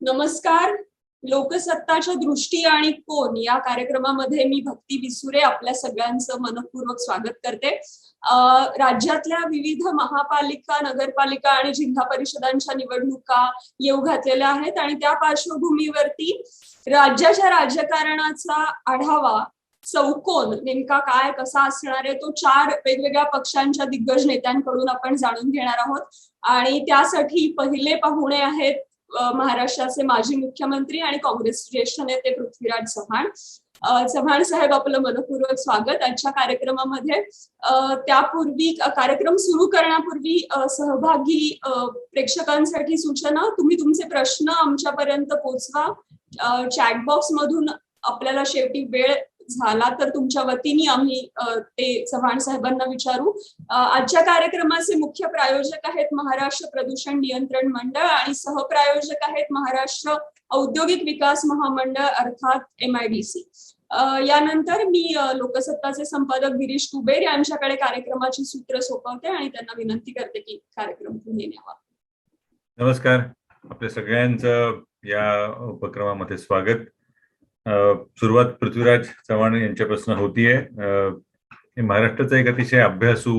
नमस्कार. लोकसत्ताच्या दृष्टी आणि कोन या कार्यक्रमामध्ये मी भक्ती विसुरे आपल्या सगळ्यांचं मनपूर्वक स्वागत करते. राज्यातल्या विविध महापालिका, नगरपालिका आणि जिल्हा परिषदांच्या निवडणुका येऊ घातलेल्या आहेत आणि त्या पार्श्वभूमीवरती राज्याच्या राजकारणाचा आढावा चौकोन नेमका काय कसा असणार आहे तो 4 वेगवेगळ्या पक्षांच्या दिग्गज नेत्यांकडून आपण जाणून घेणार आहोत. आणि त्यासाठी पहिले पाहुणे आहेत महाराष्ट्राचे माजी मुख्यमंत्री आणि काँग्रेस ज्येष्ठ नेते पृथ्वीराज चव्हाण. चव्हाण साहेब, आपलं मनपूर्वक स्वागत आजच्या कार्यक्रमामध्ये. त्यापूर्वी कार्यक्रम सुरू करण्यापूर्वी सहभागी प्रेक्षकांसाठी सूचना, तुम्ही तुमचे प्रश्न आमच्यापर्यंत पोहोचवा. चॅट बॉक्स मधून आपल्याला शेवटी वेळ झाला तर तुमच्या वतीने आम्ही ते चव्हाण साहेबांना विचारू. आजच्या कार्यक्रमाचे मुख्य प्रायोजक आहेत महाराष्ट्र प्रदूषण नियंत्रण मंडळ आणि सहप्रायोजक आहेत महाराष्ट्र औद्योगिक विकास महामंडळ अर्थात MIDC. यानंतर मी लोकसत्ताचे संपादक गिरीश कुबेर यांच्याकडे कार्यक्रमाची सूत्र सोपवते आणि त्यांना विनंती करते की कार्यक्रम पुढे न्यावा. नमस्कार, आपल्या सगळ्यांचं या उपक्रमामध्ये स्वागत. सुरुवात पृथ्वीराज चव्हाण यांच्यापासून होतीये. महाराष्ट्राचा एक अतिशय अभ्यासू,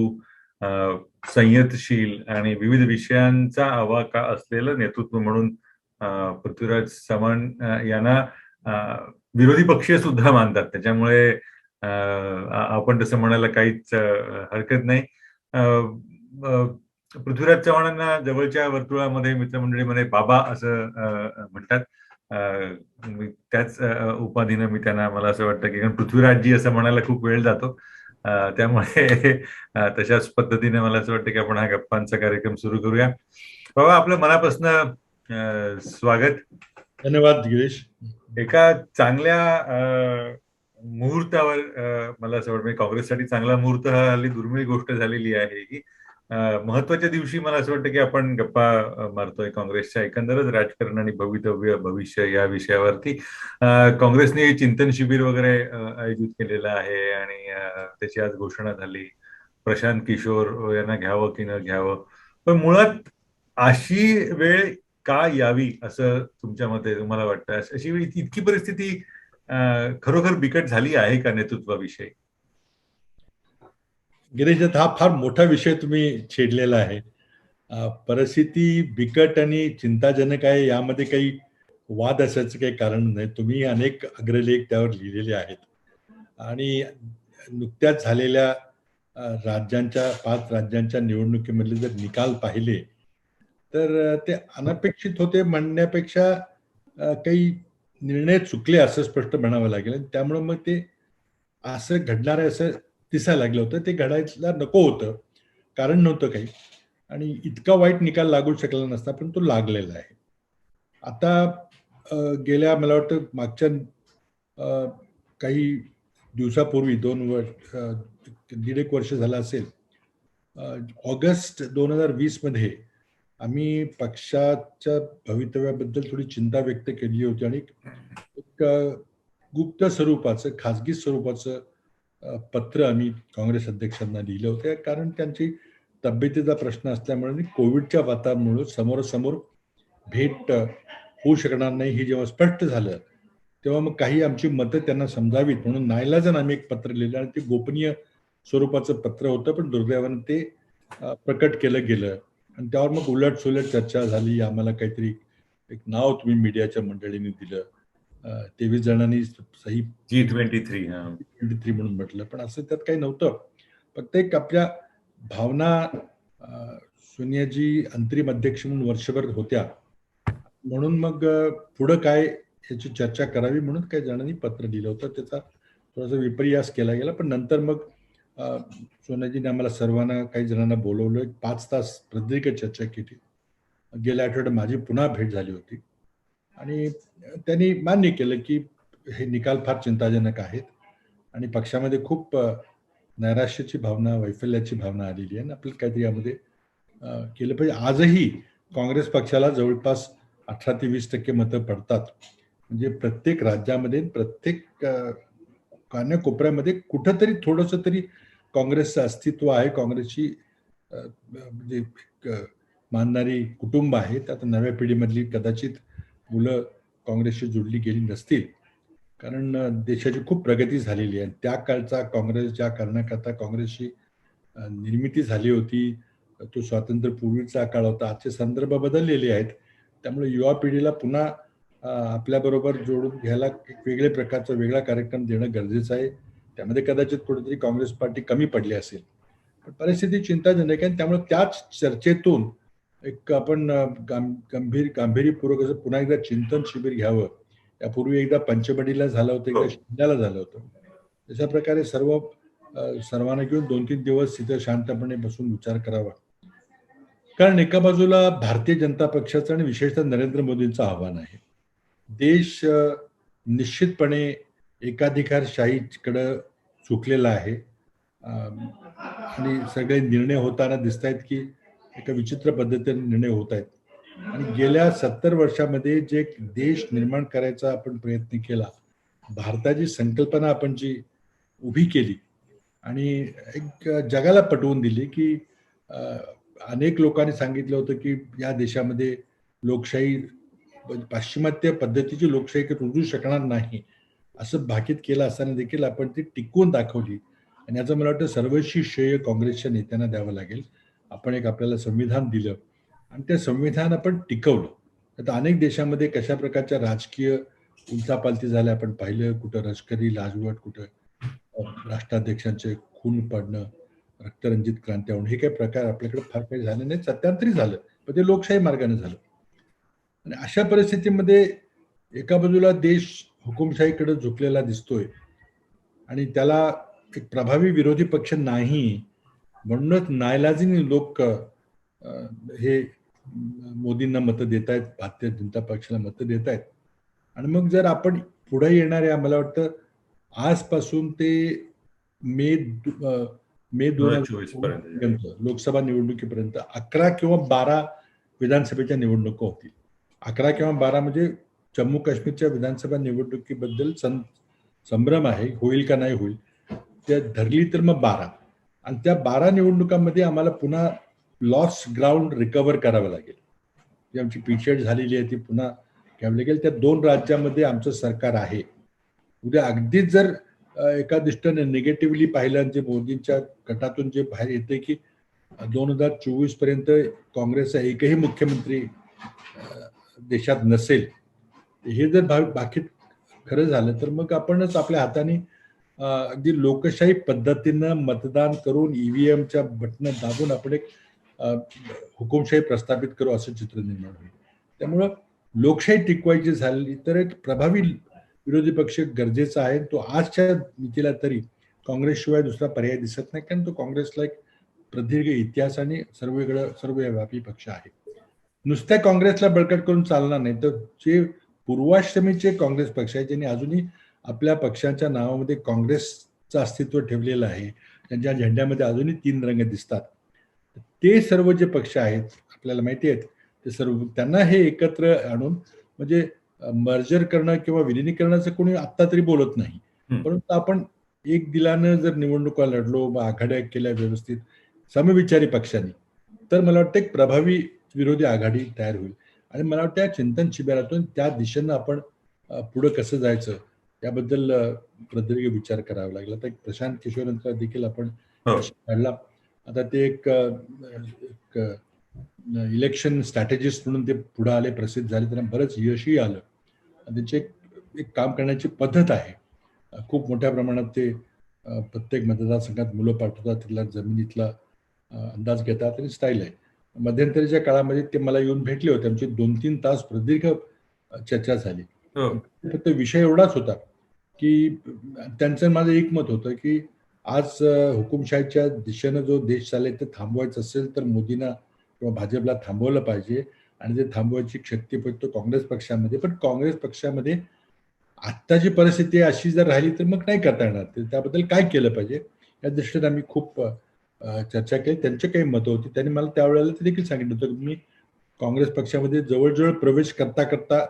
संयतशील आणि विविध विषयांचा आवाका असलेलं नेतृत्व म्हणून पृथ्वीराज चव्हाण यांना विरोधी पक्षीय सुद्धा मानतात. त्याच्यामुळे आपण तसं म्हणायला काहीच हरकत नाही. पृथ्वीराज चव्हाणांना जवळच्या वर्तुळामध्ये, मित्रमंडळीमध्ये बाबा असं म्हणतात. त्याच उपाधीनं मी त्यांना, मला असं वाटतं की कारण पृथ्वीराजजी असं म्हणायला खूप वेळ जातो, त्यामुळे तशाच पद्धतीने मला असं वाटतं की आपण हा गप्पांचा कार्यक्रम सुरू करूया. बाबा, आपलं मनापासून स्वागत. धन्यवाद गिरीश. एका चांगल्या मुहूर्तावर मला असं वाटतं, काँग्रेससाठी चांगला मुहूर्त हा हल्ली दुर्मिळ गोष्ट झालेली आहे की महत्वाच्या दिवशी मला असं वाटतं की आपण गप्पा मारतोय काँग्रेसच्या एकंदरच राजकारण आणि भवितव्य, भविष्य या विषयावरती. काँग्रेसने चिंतन शिबिर वगैरे आयोजित केलेलं आहे आणि त्याची आज घोषणा झाली. प्रशांत किशोर यांना घ्यावं की न घ्यावं, पण मुळात अशी वेळ का यावी असं तुमच्या मते तुम्हाला वाटतं? अशी इतकी परिस्थिती खरोखर बिकट झाली आहे का नेतृत्वाविषयी? गिरीश, हा फार मोठा विषय तुम्ही छेडलेला आहे. परिस्थिती बिकट आणि चिंताजनक आहे, यामध्ये काही वाद असायचं काही कारण नाही. तुम्ही अनेक अग्रलेख त्यावर लिहिलेले आहेत आणि नुकत्याच झालेल्या राज्यांच्या 5 राज्यांच्या निवडणुकीमधले जर निकाल पाहिले तर ते अनपेक्षित होते म्हणण्यापेक्षा काही निर्णय चुकले असं स्पष्ट म्हणावं लागेल. त्यामुळे मग ते असं घडणार आहे असं दिसायला लागलं होतं. ते घडायला नको होतं, कारण नव्हतं काही, आणि इतका वाईट निकाल लागू शकला नसता, पण तो लागलेला आहे. आता गेल्या, मला वाटतं मागच्या काही दिवसापूर्वी 2 वर्ष, 1.5 वर्ष झालं असेल, ऑगस्ट 2020 मध्ये आम्ही पक्षाच्या भवितव्याबद्दल थोडी चिंता व्यक्त केली होती आणि एक गुप्त स्वरूपाचं, खाजगी स्वरूपाचं पत्र आम्ही काँग्रेस अध्यक्षांना लिहिलं होतं. कारण त्यांची तब्येतीचा प्रश्न असल्यामुळे, कोविडच्या वातावरणामुळे समोरासमोर भेट होऊ शकणार नाही हे जेव्हा स्पष्ट झालं, तेव्हा मग काही आमची मतं त्यांना समजावीत म्हणून नाईलाजाने आम्ही एक पत्र लिहिलं आणि ते गोपनीय स्वरूपाचं पत्र होतं, पण दुर्दैवानं ते प्रकट केलं गेलं आणि त्यावर मग उलटसुलट चर्चा झाली. आम्हाला काहीतरी एक नाव तुम्ही मीडियाच्या मंडळींनी दिलं, 23 जणांनी सही G23 म्हणून म्हटलं, पण असं त्यात काही नव्हतं. फक्त एक आपल्या भावना, सोनियाजी अंतरिम अध्यक्ष म्हणून वर्षभर होत्या म्हणून मग पुढं काय याची चर्चा करावी म्हणून काही जणांनी पत्र दिलं होतं. त्याचा थोडासा विपर्यास केला गेला, पण नंतर मग सोनियाजीने आम्हाला सर्वांना, काही जणांना बोलवलं, 5 तास प्रदीर्घ चर्चा केली. गेल्या आठवड्यात माझी पुन्हा भेट झाली होती आणि त्यांनी मान्य केलं की हे निकाल फार चिंताजनक आहेत आणि पक्षामध्ये खूप नैराश्याची भावना, वैफल्याची भावना आलेली आहे आणि आपल्याला काहीतरी यामध्ये केलं पाहिजे. आजही काँग्रेस पक्षाला जवळपास 18 ते 20% मतं पडतात. म्हणजे प्रत्येक राज्यामध्ये, प्रत्येक कान्याकोपऱ्यामध्ये कुठंतरी थोडंसं तरी काँग्रेसचं अस्तित्व आहे, काँग्रेसची म्हणजे मानणारी कुटुंब आहेत. आता नव्या पिढीमधली कदाचित मुलं काँग्रेसशी जोडली गेली नसतील, कारण देशाची खूप प्रगती झालेली आहे. त्या काळचा काँग्रेस ज्या कारणाकरता काँग्रेसची निर्मिती झाली होती, तो स्वातंत्र्यपूर्वीचा काळ होता. आजचे संदर्भ बदललेले आहेत. त्यामुळे युवा पिढीला पुन्हा आपल्याबरोबर जोडून घ्यायला एक वेगळ्या प्रकारचा वेगळा कार्यक्रम देणं गरजेचं आहे. त्यामध्ये कदाचित कुठेतरी काँग्रेस पार्टी कमी पडली असेल, पण परिस्थिती चिंताजनक आहे. त्यामुळे त्याच चर्चेतून एक आपण गांभीर्यपूर्वक असं पुन्हा एकदा चिंतन शिबिर घ्यावं. यापूर्वी एकदा पंचमढीला झालं होतं, एकदा शिमल्याला झालं होतं. तशा प्रकारे सर्वांना घेऊन 2-3 दिवस तिथं शांतपणे बसून विचार करावा. कारण एका बाजूला भारतीय जनता पक्षाचं आणि विशेषतः नरेंद्र मोदींचं आव्हान आहे. देश निश्चितपणे एकाधिकारशाहीकडे झुकलेला आहे आणि सगळे निर्णय होताना दिसत आहेत की एका विचित्र पद्धतीने निर्णय होत आहेत. आणि गेल्या 70 वर्षामध्ये जे देश निर्माण करायचा आपण प्रयत्न केला, भारताची संकल्पना आपण जी उभी केली आणि एक जगाला पटवून दिली की अनेक लोकांनी सांगितलं होतं की या देशामध्ये लोकशाही पाश्चिमात्य पद्धतीची लोकशाही रुजू शकणार नाही, असं भाकीत केलं असताना देखील आपण ती टिकवून दाखवली. आणि याचं मला वाटतं सर्वस्वी श्रेय काँग्रेसच्या नेत्यांना द्यावं लागेल. आपण एक आपल्याला संविधान दिलं आणि ते संविधान आपण टिकवलं. आता अनेक देशामध्ये कशा प्रकारच्या राजकीय उलथापालथी झाल्या आपण पाहिलं. कुठं लष्करी लाजवट, कुठं राष्ट्राध्यक्षांचे खून पडणं, रक्तरंजित क्रांती होणं, हे काही प्रकार आपल्याकडे फार काही झाले नाही. सत्यांतरी झालं, पण ते लोकशाही मार्गाने झालं. आणि अशा परिस्थितीमध्ये एका बाजूला देश हुकुमशाहीकडे झुकलेला दिसतोय आणि त्याला एक प्रभावी विरोधी पक्ष नाही, म्हणूनच नाईलाजाने लोक हे मोदींना मतं देत आहेत, भारतीय जनता पक्षाला मतं देत आहेत. आणि मग जर आपण पुढे येणाऱ्या, मला वाटतं आजपासून ते मे 2024 पर्यंत लोकसभा निवडणुकीपर्यंत 11 किंवा 12 विधानसभेच्या निवडणुका होतील. 11 किंवा 12 म्हणजे जम्मू काश्मीरच्या विधानसभा निवडणुकीबद्दल संभ्रम आहे, होईल का नाही होईल. त्या धरली तर मग 12, आणि त्या 12 निवडणुकांमध्ये आम्हाला पुन्हा लॉस्ट ग्राउंड रिकव्हर करावं लागेल. जी आमची पिछेड झालेली आहे ती पुन्हा घ्यावी लागेल. त्या 2 राज्यामध्ये आमचं सरकार आहे. उद्या अगदीच जर एका दृष्टीने निगेटिव्हली पाहिलं, जे मोदींच्या गटातून जे बाहेर येते की 2024 पर्यंत काँग्रेसचा एकही मुख्यमंत्री देशात नसेल, हे जर बाकी खरं झालं तर मग आपणच आपल्या हाताने अगदी लोकशाही पद्धतीनं मतदान करून ईव्हीएमच्या बटन दाबून आपण एक हुकुमशाही प्रस्थापित करू असं चित्र निर्माण होईल. त्यामुळं लोकशाही टिकवायची झाली तर एक प्रभावी विरोधी पक्ष गरजेचा आहे. तो आजच्या नीतीला तरी काँग्रेसशिवाय दुसरा पर्याय दिसत नाही, कारण तो काँग्रेसला एक प्रदीर्घ इतिहास आणि सर्वव्यापी पक्ष आहे. नुसत्या काँग्रेसला बळकट करून चालणार नाही, तर जे पूर्वाश्रमीचे काँग्रेस पक्ष आहे, ज्यांनी अजूनही आपल्या पक्षाच्या नावामध्ये काँग्रेसचं अस्तित्व ठेवलेलं आहे, त्यांच्या झेंड्यामध्ये अजूनही 3 रंग दिसतात, ते सर्व जे पक्ष आहेत आपल्याला माहिती आहेत, ते सर्व त्यांना हे एकत्र आणून म्हणजे मर्जर करणं किंवा विलिनीकरणाचं कोणी आत्ता तरी बोलत नाही. परंतु आपण एक दिलानं जर निवडणुका लढलो, आघाड्या केल्या व्यवस्थित समविचारी पक्षांनी, तर मला वाटतं एक प्रभावी विरोधी आघाडी तयार होईल. आणि मला वाटतं या चिंतन शिबिरातून त्या दिशेनं आपण पुढे कसं जायचं याबद्दल प्रदीर्घ विचार करावा लागला. तर प्रशांत किशोरांचा देखील आपण काढला. आता ते एक इलेक्शन स्ट्रॅटेजिस्ट म्हणून ते पुढे आले, प्रसिद्ध झाले, त्यांना बरंच यशही आलं. त्यांची एक काम करण्याची पद्धत आहे. खूप मोठ्या प्रमाणात ते प्रत्येक मतदारसंघात मुलं पाठवतात, तिथला जमिनीतला अंदाज घेतात आणि स्टाईल आहे. मध्यंतरीच्या काळामध्ये ते मला येऊन भेटले होते. आमची 2-3 तास प्रदीर्घ चर्चा झाली. फक्त विषय एवढाच होता की त्यांचं माझं एक मत होतं की आज हुकुमशाहीच्या दिशेनं जो देश चाललाय ते थांबवायचं असेल तर मोदींना किंवा भाजपला थांबवलं पाहिजे, आणि ते थांबवायची शक्ती फक्त काँग्रेस पक्षामध्ये. पण काँग्रेस पक्षामध्ये आत्ताची परिस्थिती अशी जर राहिली तर मग नाही करता येणार. त्याबद्दल काय केलं पाहिजे या दृष्टीने आम्ही खूप चर्चा केली. त्यांचे काही मतं होती. त्यांनी मला त्यावेळेला ते देखील सांगितलं होतं की मी काँग्रेस पक्षामध्ये जवळजवळ प्रवेश करता करता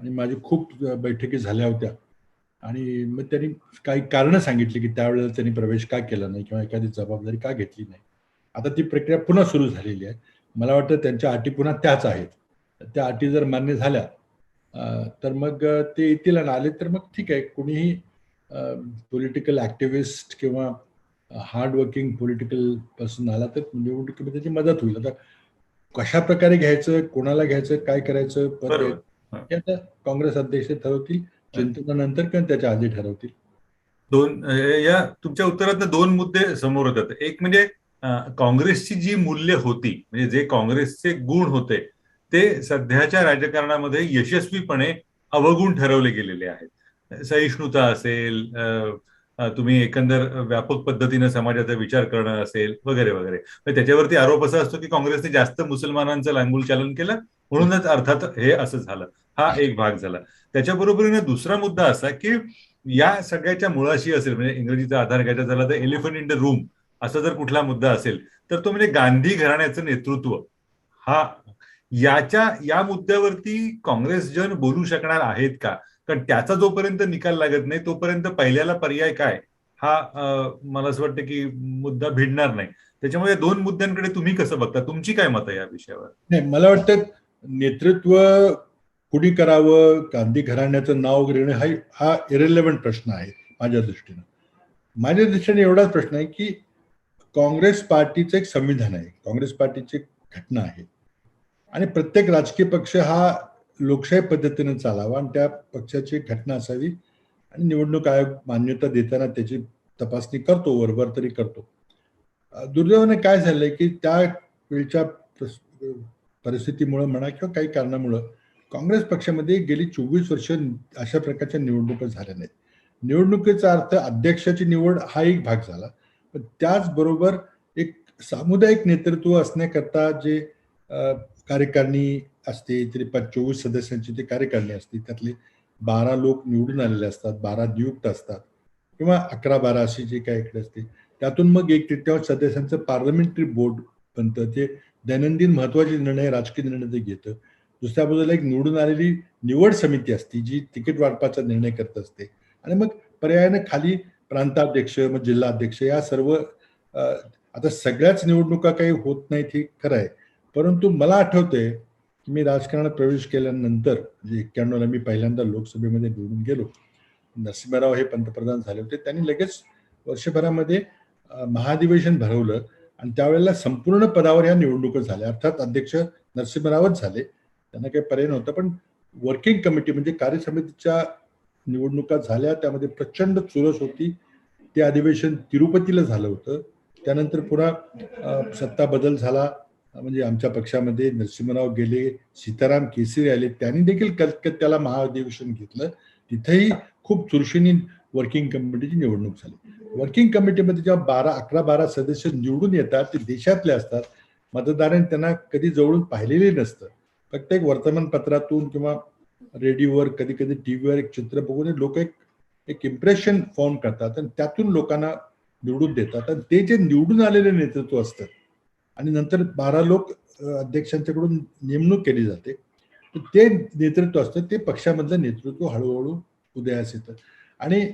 आणि माझी खूप बैठकी झाल्या होत्या. आणि मग त्यांनी काही कारणं सांगितली की त्यावेळेला त्यांनी प्रवेश का केला नाही किंवा एखादी जबाबदारी का घेतली नाही. आता ती प्रक्रिया पुन्हा सुरू झालेली आहे. मला वाटतं त्यांच्या अटी पुन्हा त्याच आहेत. त्या अटी जर मान्य झाल्या तर मग ते येतील, आणि आले तर मग ठीक आहे. कुणीही पॉलिटिकल ऍक्टिव्हिस्ट किंवा हार्ड वर्किंग पॉलिटिकल पर्सन आला तर निवडणुकीमध्ये त्याची मदत होईल. आता कशा प्रकारे घ्यायचं, कोणाला घ्यायचं, काय करायचं, पद बरोबर. द्यायचं, हे आता काँग्रेस अध्यक्ष ठरवतील, चिंतनानंतर किंवा त्याच्या आधी ठरवतील. या तुमच्या उत्तरात दोन मुद्दे समोर येतात. एक म्हणजे काँग्रेसची जी मूल्य होती, म्हणजे जे काँग्रेसचे गुण होते, ते सध्याच्या राजकारणामध्ये यशस्वीपणे अवगुण ठरवले गेलेले आहेत. सहिष्णुता असेल, तुम्ही एकंदर व्यापक पद्धतीने समाजाचा विचार करणं असेल, वगैरे वगैरे. त्याच्यावरती आरोप असा असतो की काँग्रेसने जास्त मुसलमानांचं लांगुल चालन केलं, म्हणूनच अर्थात हे असं झालं. हा एक भाग झाला. त्याच्याबरोबरीने दुसरा मुद्दा असा की या सगळ्याच्या मुळाशी असेल, म्हणजे इंग्रजीचा आधार घ्यायचा झाला तर एलिफंट इन द रूम असा जर कुठला मुद्दा असेल तर तो म्हणजे गांधी घराण्याचं नेतृत्व. या मुद्द्यावरती काँग्रेस जन बोलू शकणार आहेत का? कारण त्याचा जोपर्यंत निकाल लागत नाही तोपर्यंत पहिल्याला पर्याय काय हा मला असं वाटतं की मुद्दा भिडणार नाही. त्याच्यामुळे दोन मुद्द्यांकडे तुम्ही कसं बघता? तुमची काय मत आहे या विषयावर? नाही, मला वाटतं नेतृत्व कुणी करावं, गांधी घराण्याचं नाव घेणं हा इरेलेव्हंट प्रश्न आहे माझ्या दृष्टीनं. माझ्या दृष्टीने एवढाच प्रश्न आहे की काँग्रेस पार्टीचं एक संविधान आहे, काँग्रेस पार्टीची घटना आहे, आणि प्रत्येक राजकीय पक्ष हा लोकशाही पद्धतीने चालावा आणि त्या पक्षाची घटना असावी, आणि निवडणूक आयोग मान्यता देताना त्याची तपासणी करतो, वरवर तरी करतो. दुर्दैवाने काय झालंय की त्या वेळच्या परिस्थितीमुळे म्हणा किंवा काही कारणामुळं काँग्रेस पक्षामध्ये गेली 24 वर्ष अशा प्रकारच्या निवडणुका झाल्या नाहीत. निवडणुकीचा अर्थ अध्यक्षाची निवड हा एक भाग झाला, पण त्याचबरोबर एक सामुदायिक नेतृत्व असण्याकरता जे कार्यकारिणी असते, तरी 24 सदस्यांची जी कार्यकारिणी असते, त्यातले 12 लोक निवडून आलेले असतात, 12 नियुक्त असतात, किंवा 11-12 अशी जी काही इकडे असते. त्यातून मग 1/3 सदस्यांचं पार्लमेंटरी बोर्ड बनतं, ते दैनंदिन महत्वाचे निर्णय, राजकीय निर्णय ते घेतं. दुसऱ्या बाजूला एक निवडून आलेली निवड समिती असते जी तिकीट वाटपाचा निर्णय करत असते, आणि मग पर्यायाने खाली प्रांताध्यक्ष, मग जिल्हाध्यक्ष, या सर्व आता सगळ्याच निवडणुका काही होत नाहीत हे खरं आहे. परंतु मला आठवतंय की मी राजकारणात प्रवेश केल्यानंतर, म्हणजे 91ला मी पहिल्यांदा लोकसभेमध्ये निवडून गेलो. नरसिंहराव हे पंतप्रधान झाले होते. त्यांनी लगेच वर्षभरामध्ये महाधिवेशन भरवलं, आणि त्यावेळेला संपूर्ण पदावर या निवडणुका झाल्या. अर्थात अध्यक्ष नरसिंहरावच झाले, त्यांना काही पर्याय नव्हता, पण वर्किंग कमिटी म्हणजे कार्यसमितीच्या निवडणुका झाल्या. त्यामध्ये प्रचंड चुरस होती. ते अधिवेशन तिरुपतीला झालं होतं. त्यानंतर पुन्हा सत्ता बदल झाला, म्हणजे आमच्या पक्षामध्ये नरसिंहराव गेले, सीताराम केसरी आले, त्यांनी देखील कलकत्त्याला महाअधिवेशन घेतलं. तिथेही खूप चुरशीने वर्किंग कमिटीची निवडणूक झाली. वर्किंग कमिटीमध्ये जेव्हा 11-12 सदस्य निवडून येतात, ते देशातले असतात, मतदारांनी त्यांना कधी जवळून पाहिलेले नसतं. फक्त एक वर्तमानपत्रातून किंवा रेडिओवर, कधी कधी टीव्हीवर एक चित्र बघून लोक एक इम्प्रेशन फॉर्म करतात, आणि त्यातून लोकांना निवडून देतात, आणि ते जे निवडून आलेले नेतृत्व असतं, आणि नंतर 12 लोक अध्यक्षांच्याकडून नेमणूक केली जाते, तर ते नेतृत्व असतं, ते पक्षामधलं नेतृत्व हळूहळू उदयास येतं. आणि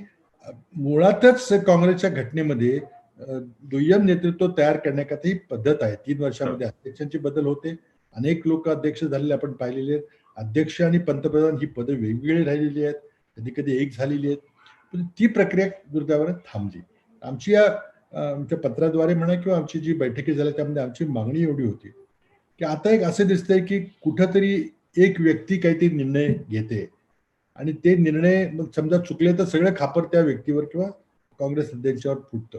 मुळातच काँग्रेसच्या घटनेमध्ये दुय्यम नेतृत्व तयार करण्याकरता ही पद्धत आहे. 3 वर्षामध्ये अध्यक्षांची बदल होते, अनेक लोक अध्यक्ष झालेले आपण पाहिलेले आहेत. अध्यक्ष आणि पंतप्रधान ही पदं वेगवेगळी राहिलेली आहेत, कधी कधी एक झालेली आहेत, पण ती प्रक्रिया दुर्दैवाने थांबली. आमची आमच्या पत्राद्वारे म्हणा किंवा आमची जी बैठकी झाल्या त्यामध्ये आमची मागणी एवढी होती की आता एक असं दिसतंय की कुठंतरी एक व्यक्ती काहीतरी निर्णय घेते, आणि ते निर्णय मग समजा चुकले तर सगळं खापर त्या व्यक्तीवर किंवा काँग्रेस अध्यक्षावर फुटतं.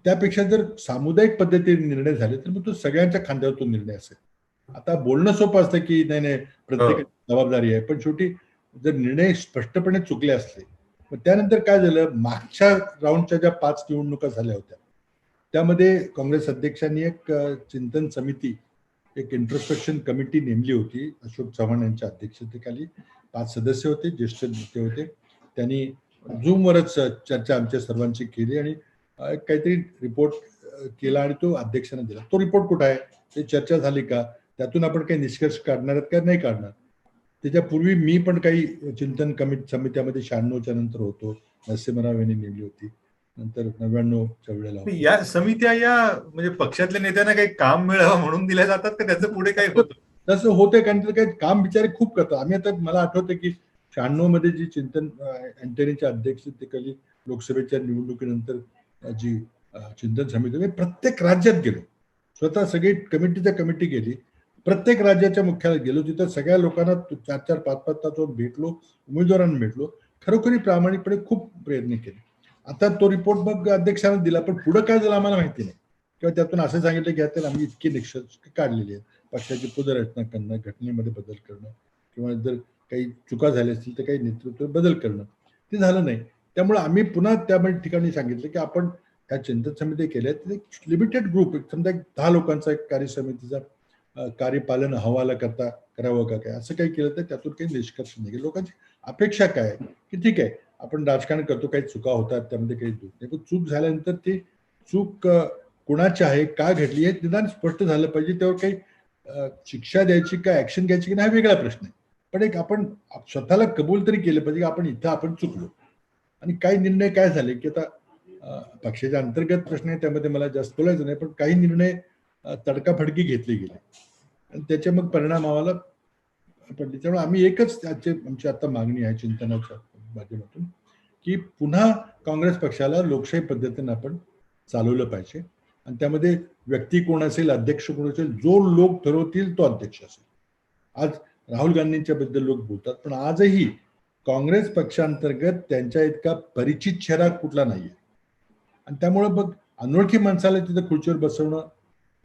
त्यापेक्षा जर सामुदायिक पद्धतीने निर्णय झाले तर मग तो सगळ्यांच्या खांद्यावर तो निर्णय असेल. आता बोलणं सोपं असतं की नाही नाही प्रत्येकाची जबाबदारी आहे, पण शेवटी जर निर्णय स्पष्टपणे चुकले असले, मग त्यानंतर काय झालं, मागच्या राऊंडच्या ज्या 5 निवडणुका झाल्या होत्या त्यामध्ये काँग्रेस अध्यक्षांनी एक चिंतन समिती, एक इंट्रोस्पेक्शन कमिटी नेमली होती. अशोक चव्हाण यांच्या अध्यक्षतेखाली 5 सदस्य होते, ज्येष्ठ नेते होते. त्यांनी झूमवरच चर्चा आमच्या सर्वांची केली, आणि काहीतरी रिपोर्ट केला, आणि तो अध्यक्षांना दिला. तो रिपोर्ट कुठे आहे, ते चर्चा झाली का, त्यातून आपण काही निष्कर्ष काढणार आहेत का नाही काढणार. त्याच्यापूर्वी मी पण काही चिंतन समित्यामध्ये 96च्या नंतर होतो, नरसिंहराव यांनी नेमली होती, नंतर 99च्या वेळेला. या समित्या या म्हणजे पक्षातल्या नेत्यांना काही काम मिळावं म्हणून दिल्या जातात का, त्याचं पुढे काय होतं? तसं होतंय कारण ते काही काम बिचारे खूप करतात. आम्ही आता मला आठवतं की 96 मध्ये जी चिंतन अँटनीचे अध्यक्ष ते कधी लोकसभेच्या निवडणुकीनंतर जी चिंतन समिती मी प्रत्येक राज्यात गेलो, स्वतः सगळी कमिटी गेली, प्रत्येक राज्याच्या मुख्यालयात गेलो, तिथं सगळ्या लोकांना 4-4, 5-5 तास भेटलो, उमेदवारांना भेटलो, खरोखरी प्रामाणिकपणे खूप प्रयत्न केले. आता तो रिपोर्ट मग अध्यक्षांना दिला, पण पुढे काय झालं आम्हाला माहिती नाही. किंवा त्यातून असं सांगितलं की यात आम्ही इतकी निष्कर्ष काढलेली आहेत, पक्षाची पुनर्रचना करणं, घटनेमध्ये बदल करणं, किंवा जर काही चुका झाल्या असतील तर काही नेतृत्व बदल करणं, ते झालं नाही. त्यामुळे आम्ही पुन्हा त्या ठिकाणी सांगितलं की आपण ह्या चिंतन समिती केल्या, एक लिमिटेड ग्रुप, समजा 10 लोकांचा एक कार्यसमितीचा कार्यपालन अहवाला करता करावं का काय, असं काही केलं तर त्यातून काही निष्कर्ष नाही. लोकांची अपेक्षा काय आहे की ठीक आहे आपण राजकारण करतो, काही चुका होतात, त्यामध्ये काही दुःख नाही, पण चूक झाल्यानंतर ती चूक कुणाची आहे, का घडली आहे, निदान स्पष्ट झालं पाहिजे. त्यावर काही शिक्षा द्यायची का ऍक्शन घ्यायची की नाही हा वेगळा प्रश्न आहे. पण एक आपण स्वतःला कबूल तरी केलं पाहिजे की आपण इथं आपण चुकलो. आणि काही निर्णय काय झाले की आता पक्षाच्या अंतर्गत प्रश्न आहे, त्यामध्ये मला जास्त बोलायचं नाही, पण काही निर्णय तडकाफडकी घेतले गेले आणि त्याचे मग परिणाम आम्हाला पडले. त्यामुळे आम्ही एकच आमची आता मागणी आहे चिंतनाच्या माध्यमातून की पुन्हा काँग्रेस पक्षाला लोकशाही पद्धतीने आपण चालवलं पाहिजे आणि त्यामध्ये व्यक्ती कोण असेल, अध्यक्ष कोण असेल, जो लोक ठरवतील तो अध्यक्ष असेल. आज राहुल गांधींच्या बद्दल लोक बोलतात, पण आजही काँग्रेस पक्षांतर्गत त्यांच्या इतका परिचित चेहरा कुठला नाहीये आणि त्यामुळे मग अनोळखी माणसाला तिथं खुर्चीवर बसवणं,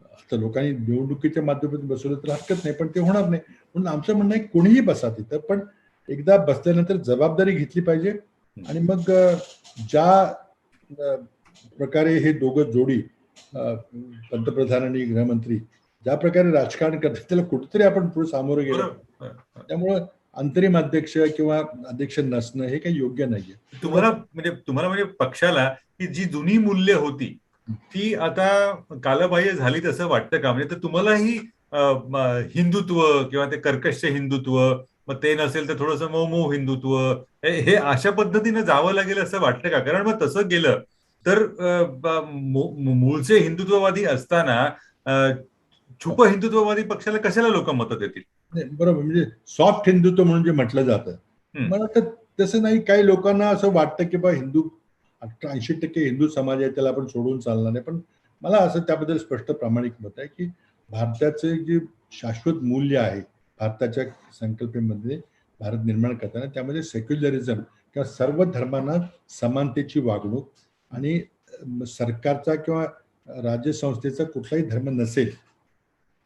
आता लोकांनी निवडणुकीच्या माध्यमातून बसवलं तर हरकत नाही, पण ते होणार नाही. म्हणून आमचं म्हणणं आहे कोणीही बसा तिथं, पण एकदा बसल्यानंतर जबाबदारी घेतली पाहिजे आणि मग ज्या प्रकारे हे दोघं जोडी पंतप्रधान आणि गृहमंत्री ज्या प्रकारे राजकारण करतात त्याला कुठेतरी आपण पुढे सामोरं गेलं. त्यामुळं अंतरिम अध्यक्ष किंवा अध्यक्ष नसणं हे काही योग्य नाहीये. तुम्हाला म्हणजे पक्षाला ही जी जुनी मूल्य होती ती आता कालबाह्य झाली असं वाटतं का? म्हणजे तर तुम्हालाही हिंदुत्व किंवा ते कर्कश हिंदुत्व, मग ते नसेल तर थोडंसं मऊ हिंदुत्व, हे अशा पद्धतीने जावं लागेल असं वाटतं का? कारण मग तसं गेलं तर मूळचे हिंदुत्ववादी असताना छुप हिंदुत्ववादी पक्षाला कशाला लोक मतं देतील? बरोबर, म्हणजे सॉफ्ट हिंदुत्व म्हणून जे म्हटलं जातं, मला वाटतं तसं नाही. काही लोकांना असं वाटतं की बा 80% हिंदू समाज आहे त्याला आपण सोडून चालणार नाही, पण मला असं त्याबद्दल स्पष्ट प्रामाणिक मत आहे की भारताचे जे शाश्वत मूल्य आहे भारताच्या संकल्पनेमध्ये भारत निर्माण करताना, त्यामध्ये सेक्युलरिझम किंवा सर्व धर्मांना समानतेची वागणूक आणि सरकारचा किंवा राज्यसंस्थेचा कुठलाही धर्म नसेल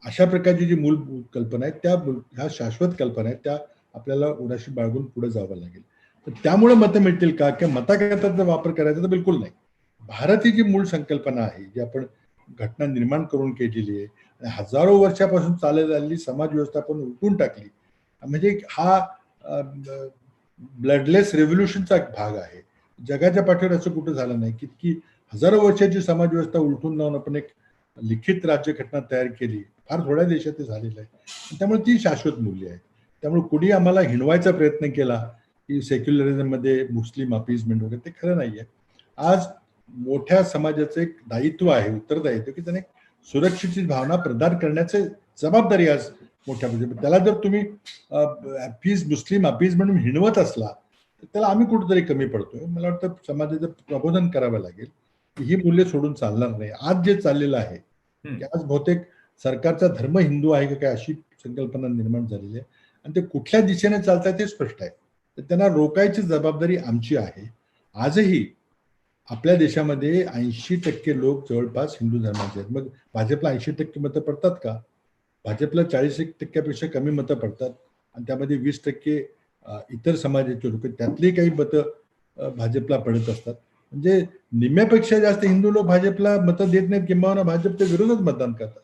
अशा प्रकारची जी मूल कल्पना आहे ह्या शाश्वत कल्पना आहेत, त्या आपल्याला उडाशी बाळगून पुढे जावं लागेल. तर त्यामुळे मतं मिळतील का किंवा मताकरता वापर करायचा तर बिलकुल नाही. भारत ही जी मूळ संकल्पना आहे, जी आपण घटना निर्माण करून केलेली आहे आणि हजारो वर्षापासून चालत आलेली समाज व्यवस्था आपण उलटून टाकली, म्हणजे हा ब्लडलेस रेव्होल्युशनचा एक भाग आहे. जगाच्या पाठीवर असं कुठं झालं नाही की हजारो वर्षाची समाज व्यवस्था उलटून लावून आपण एक लिखित राज्यघटना तयार केली. फार थोड्या देशात ते झालेलं आहे. त्यामुळे ती शाश्वत मूल्य आहे. त्यामुळे कुणी आम्हाला हिणवायचा प्रयत्न केला की सेक्युलरिझम मध्ये मुस्लिम अपीजमेंट वगैरे, ते खरं नाहीये. आज मोठ्या समाजाचं एक दायित्व आहे, उत्तरदायित्व, की त्याने सुरक्षेची भावना प्रदान करण्याची जबाबदारी आज मोठ्या म्हणजे त्याला जर तुम्ही मुस्लिम अपीज म्हणून हिणवत असला तर त्याला आम्ही कुठेतरी कमी पडतोय. मला वाटतं समाजाचं प्रबोधन करावं लागेल की ही मूल्य सोडून चालणार नाही. आज जे चाललेलं आहे की आज बहुतेक सरकारचा धर्म हिंदू आहे का काय अशी संकल्पना निर्माण झालेली आहे आणि ते कुठल्या दिशेने चालत आहे ते स्पष्ट आहे. तर त्यांना रोखायची जबाबदारी आमची आहे. आजही आपल्या देशामध्ये 80% लोक जवळपास हिंदू धर्माचे आहेत. मग भाजपला 80% मतं पडतात का? भाजपला 40% कमी मतं पडतात आणि त्यामध्ये 20% इतर समाजाचे लोक, त्यातली काही मतं भाजपला पडत असतात. म्हणजे निम्म्यापेक्षा जास्त हिंदू लोक भाजपला मतं देत नाहीत किंवा भाजपच्या विरोधात मतदान करतात.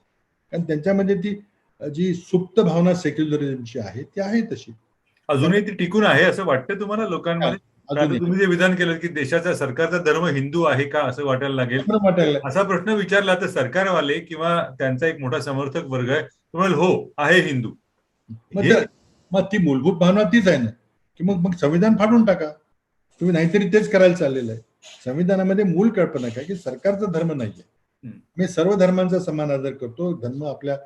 कारण त्यांच्यामध्ये ती जी सुप्त भावना सेक्युलरिझमची आहे ती आहे तशी अजूनही ती टिकून आहे असं वाटतं तुम्हाला लोकांमध्ये? तुम्ही जे विधान केलं की देशाचा सरकारचा धर्म हिंदू आहे का असं वाटायला लागेल, असा प्रश्न विचारला तर सरकारवाले किंवा त्यांचा एक मोठा समर्थक वर्ग आहे तुम्हाला हो आहे हिंदू. मग ती मूलभूत भावना तीच आहे ना की मग संविधान फाडून टाका तुम्ही, नाहीतरी तेच करायला चाललेलं आहे. संविधानामध्ये मूळ कल्पना काय की सरकारचा धर्म नाहीये, मी सर्व धर्मांचा समान आदर करतो, धर्म आपल्या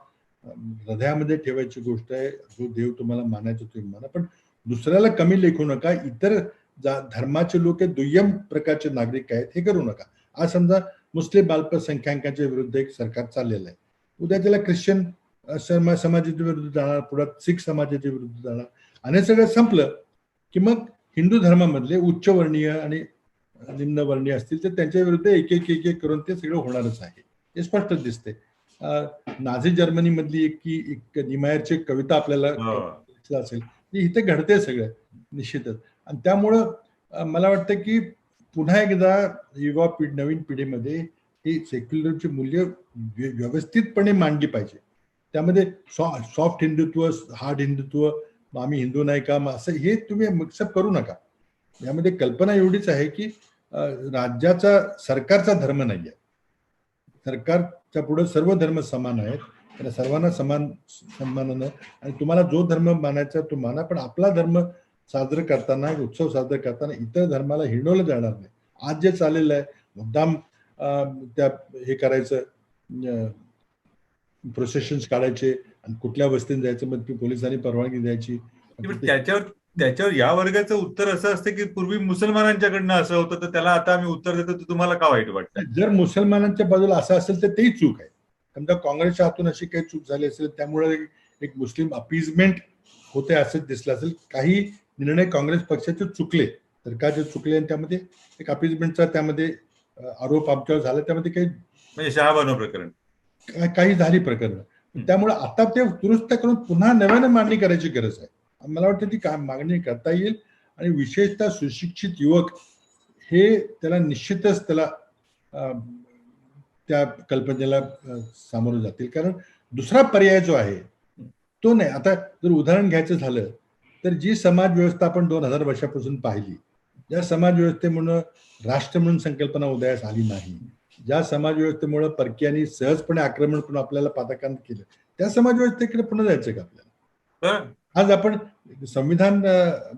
हृदयामध्ये ठेवायची गोष्ट आहे. जो देव तुम्हाला मानायचा तुम्ही माना, पण दुसऱ्याला कमी लेखू नका. इतर धर्माचे लोक हे दुय्यम प्रकारचे नागरिक आहेत हे करू नका. आज समजा मुस्लिम अल्पसंख्याकांच्या विरुद्ध एक सरकार चाललेलं आहे, उद्या त्याला ख्रिश्चन समाजाच्या विरुद्ध जाणार, पुढे सिख समाजाच्या विरुद्ध जाणार, आणि सगळं संपलं की मग हिंदू धर्मामधले उच्चवर्णीय आणि निम्नवर्णीय असतील तर त्यांच्या विरुद्ध एक एक एक एक करून ते सगळं होणारच आहे. हे स्पष्टच दिसते. नाझी जर्मनी मधली एक निमायरची कविता आपल्याला असेल, इथे घडते सगळं निश्चितच. आणि त्यामुळं मला वाटतं की पुन्हा एकदा नवीन पिढीमध्ये ही सेक्युलरची मूल्य व्यवस्थितपणे मांडली पाहिजे. त्यामध्ये सॉफ्ट हिंदुत्व, हार्ड हिंदुत्व, आम्ही हिंदू नाही का असं हे तुम्ही मिक्सअप करू नका. यामध्ये कल्पना एवढीच आहे की राज्याचा सरकारचा धर्म नाही आहे. सरकारच्या पुढे सर्व धर्म समान आहेत, त्या सर्वांना समान सन्मानानं, आणि तुम्हाला जो धर्म मानायचा तो माना, पण आपला धर्म साजरं करताना, उत्सव साजरा करताना इतर धर्माला हिणवलं जाणार नाही. आज जे चाललेलं आहे मुद्दाम त्या हे करायचं, प्रोसेशन्स काढायचे आणि कुठल्या वस्तीने जायचं, मग पोलिसांनी परवानगी द्यायची. त्याच्यावर या वर्गाचं उत्तर असं असतं की पूर्वी मुसलमानांच्याकडनं असं होतं, तर त्याला आता आम्ही उत्तर देतो, तर तुम्हाला का वाईट वाटतं? जर मुसलमानांच्या बाजूला असं असेल तर तेही चूक आहे. समजा काँग्रेसच्या हातून अशी काही चूक झाली असेल, त्यामुळे एक मुस्लिम अपीजमेंट होते असं दिसलं असेल. काही निर्णय काँग्रेस पक्षाचे चुकले, सरकारचे चुकले, आणि त्यामध्ये एक अपीजमेंटचा त्यामध्ये आरोप आमच्यावर झाला. त्यामध्ये काही म्हणजे शहाबानो प्रकरण काही झाली प्रकरण. त्यामुळे आता ते दुरुस्त करून पुन्हा नव्याने मागणी करायची गरज आहे. मला वाटतं ती मागणी करता येईल, आणि विशेषतः सुशिक्षित युवक हे त्याला निश्चितच त्याला त्या कल्पनेला सामोरं जातील. कारण दुसरा पर्याय जो आहे तो नाही. आता जर उदाहरण घ्यायचं झालं तर जी समाज व्यवस्था आपण 2000 वर्षापासून पाहिली, ज्या समाज व्यवस्थेमुळे राष्ट्र म्हणून संकल्पना उदयास आली नाही, ज्या समाज व्यवस्थेमुळे परकीयांनी सहजपणे आक्रमण करून आपल्याला पादाक्रांत केलं, त्या समाज व्यवस्थेकडे पुन्हा जायचं का आपल्याला? आज आपण संविधान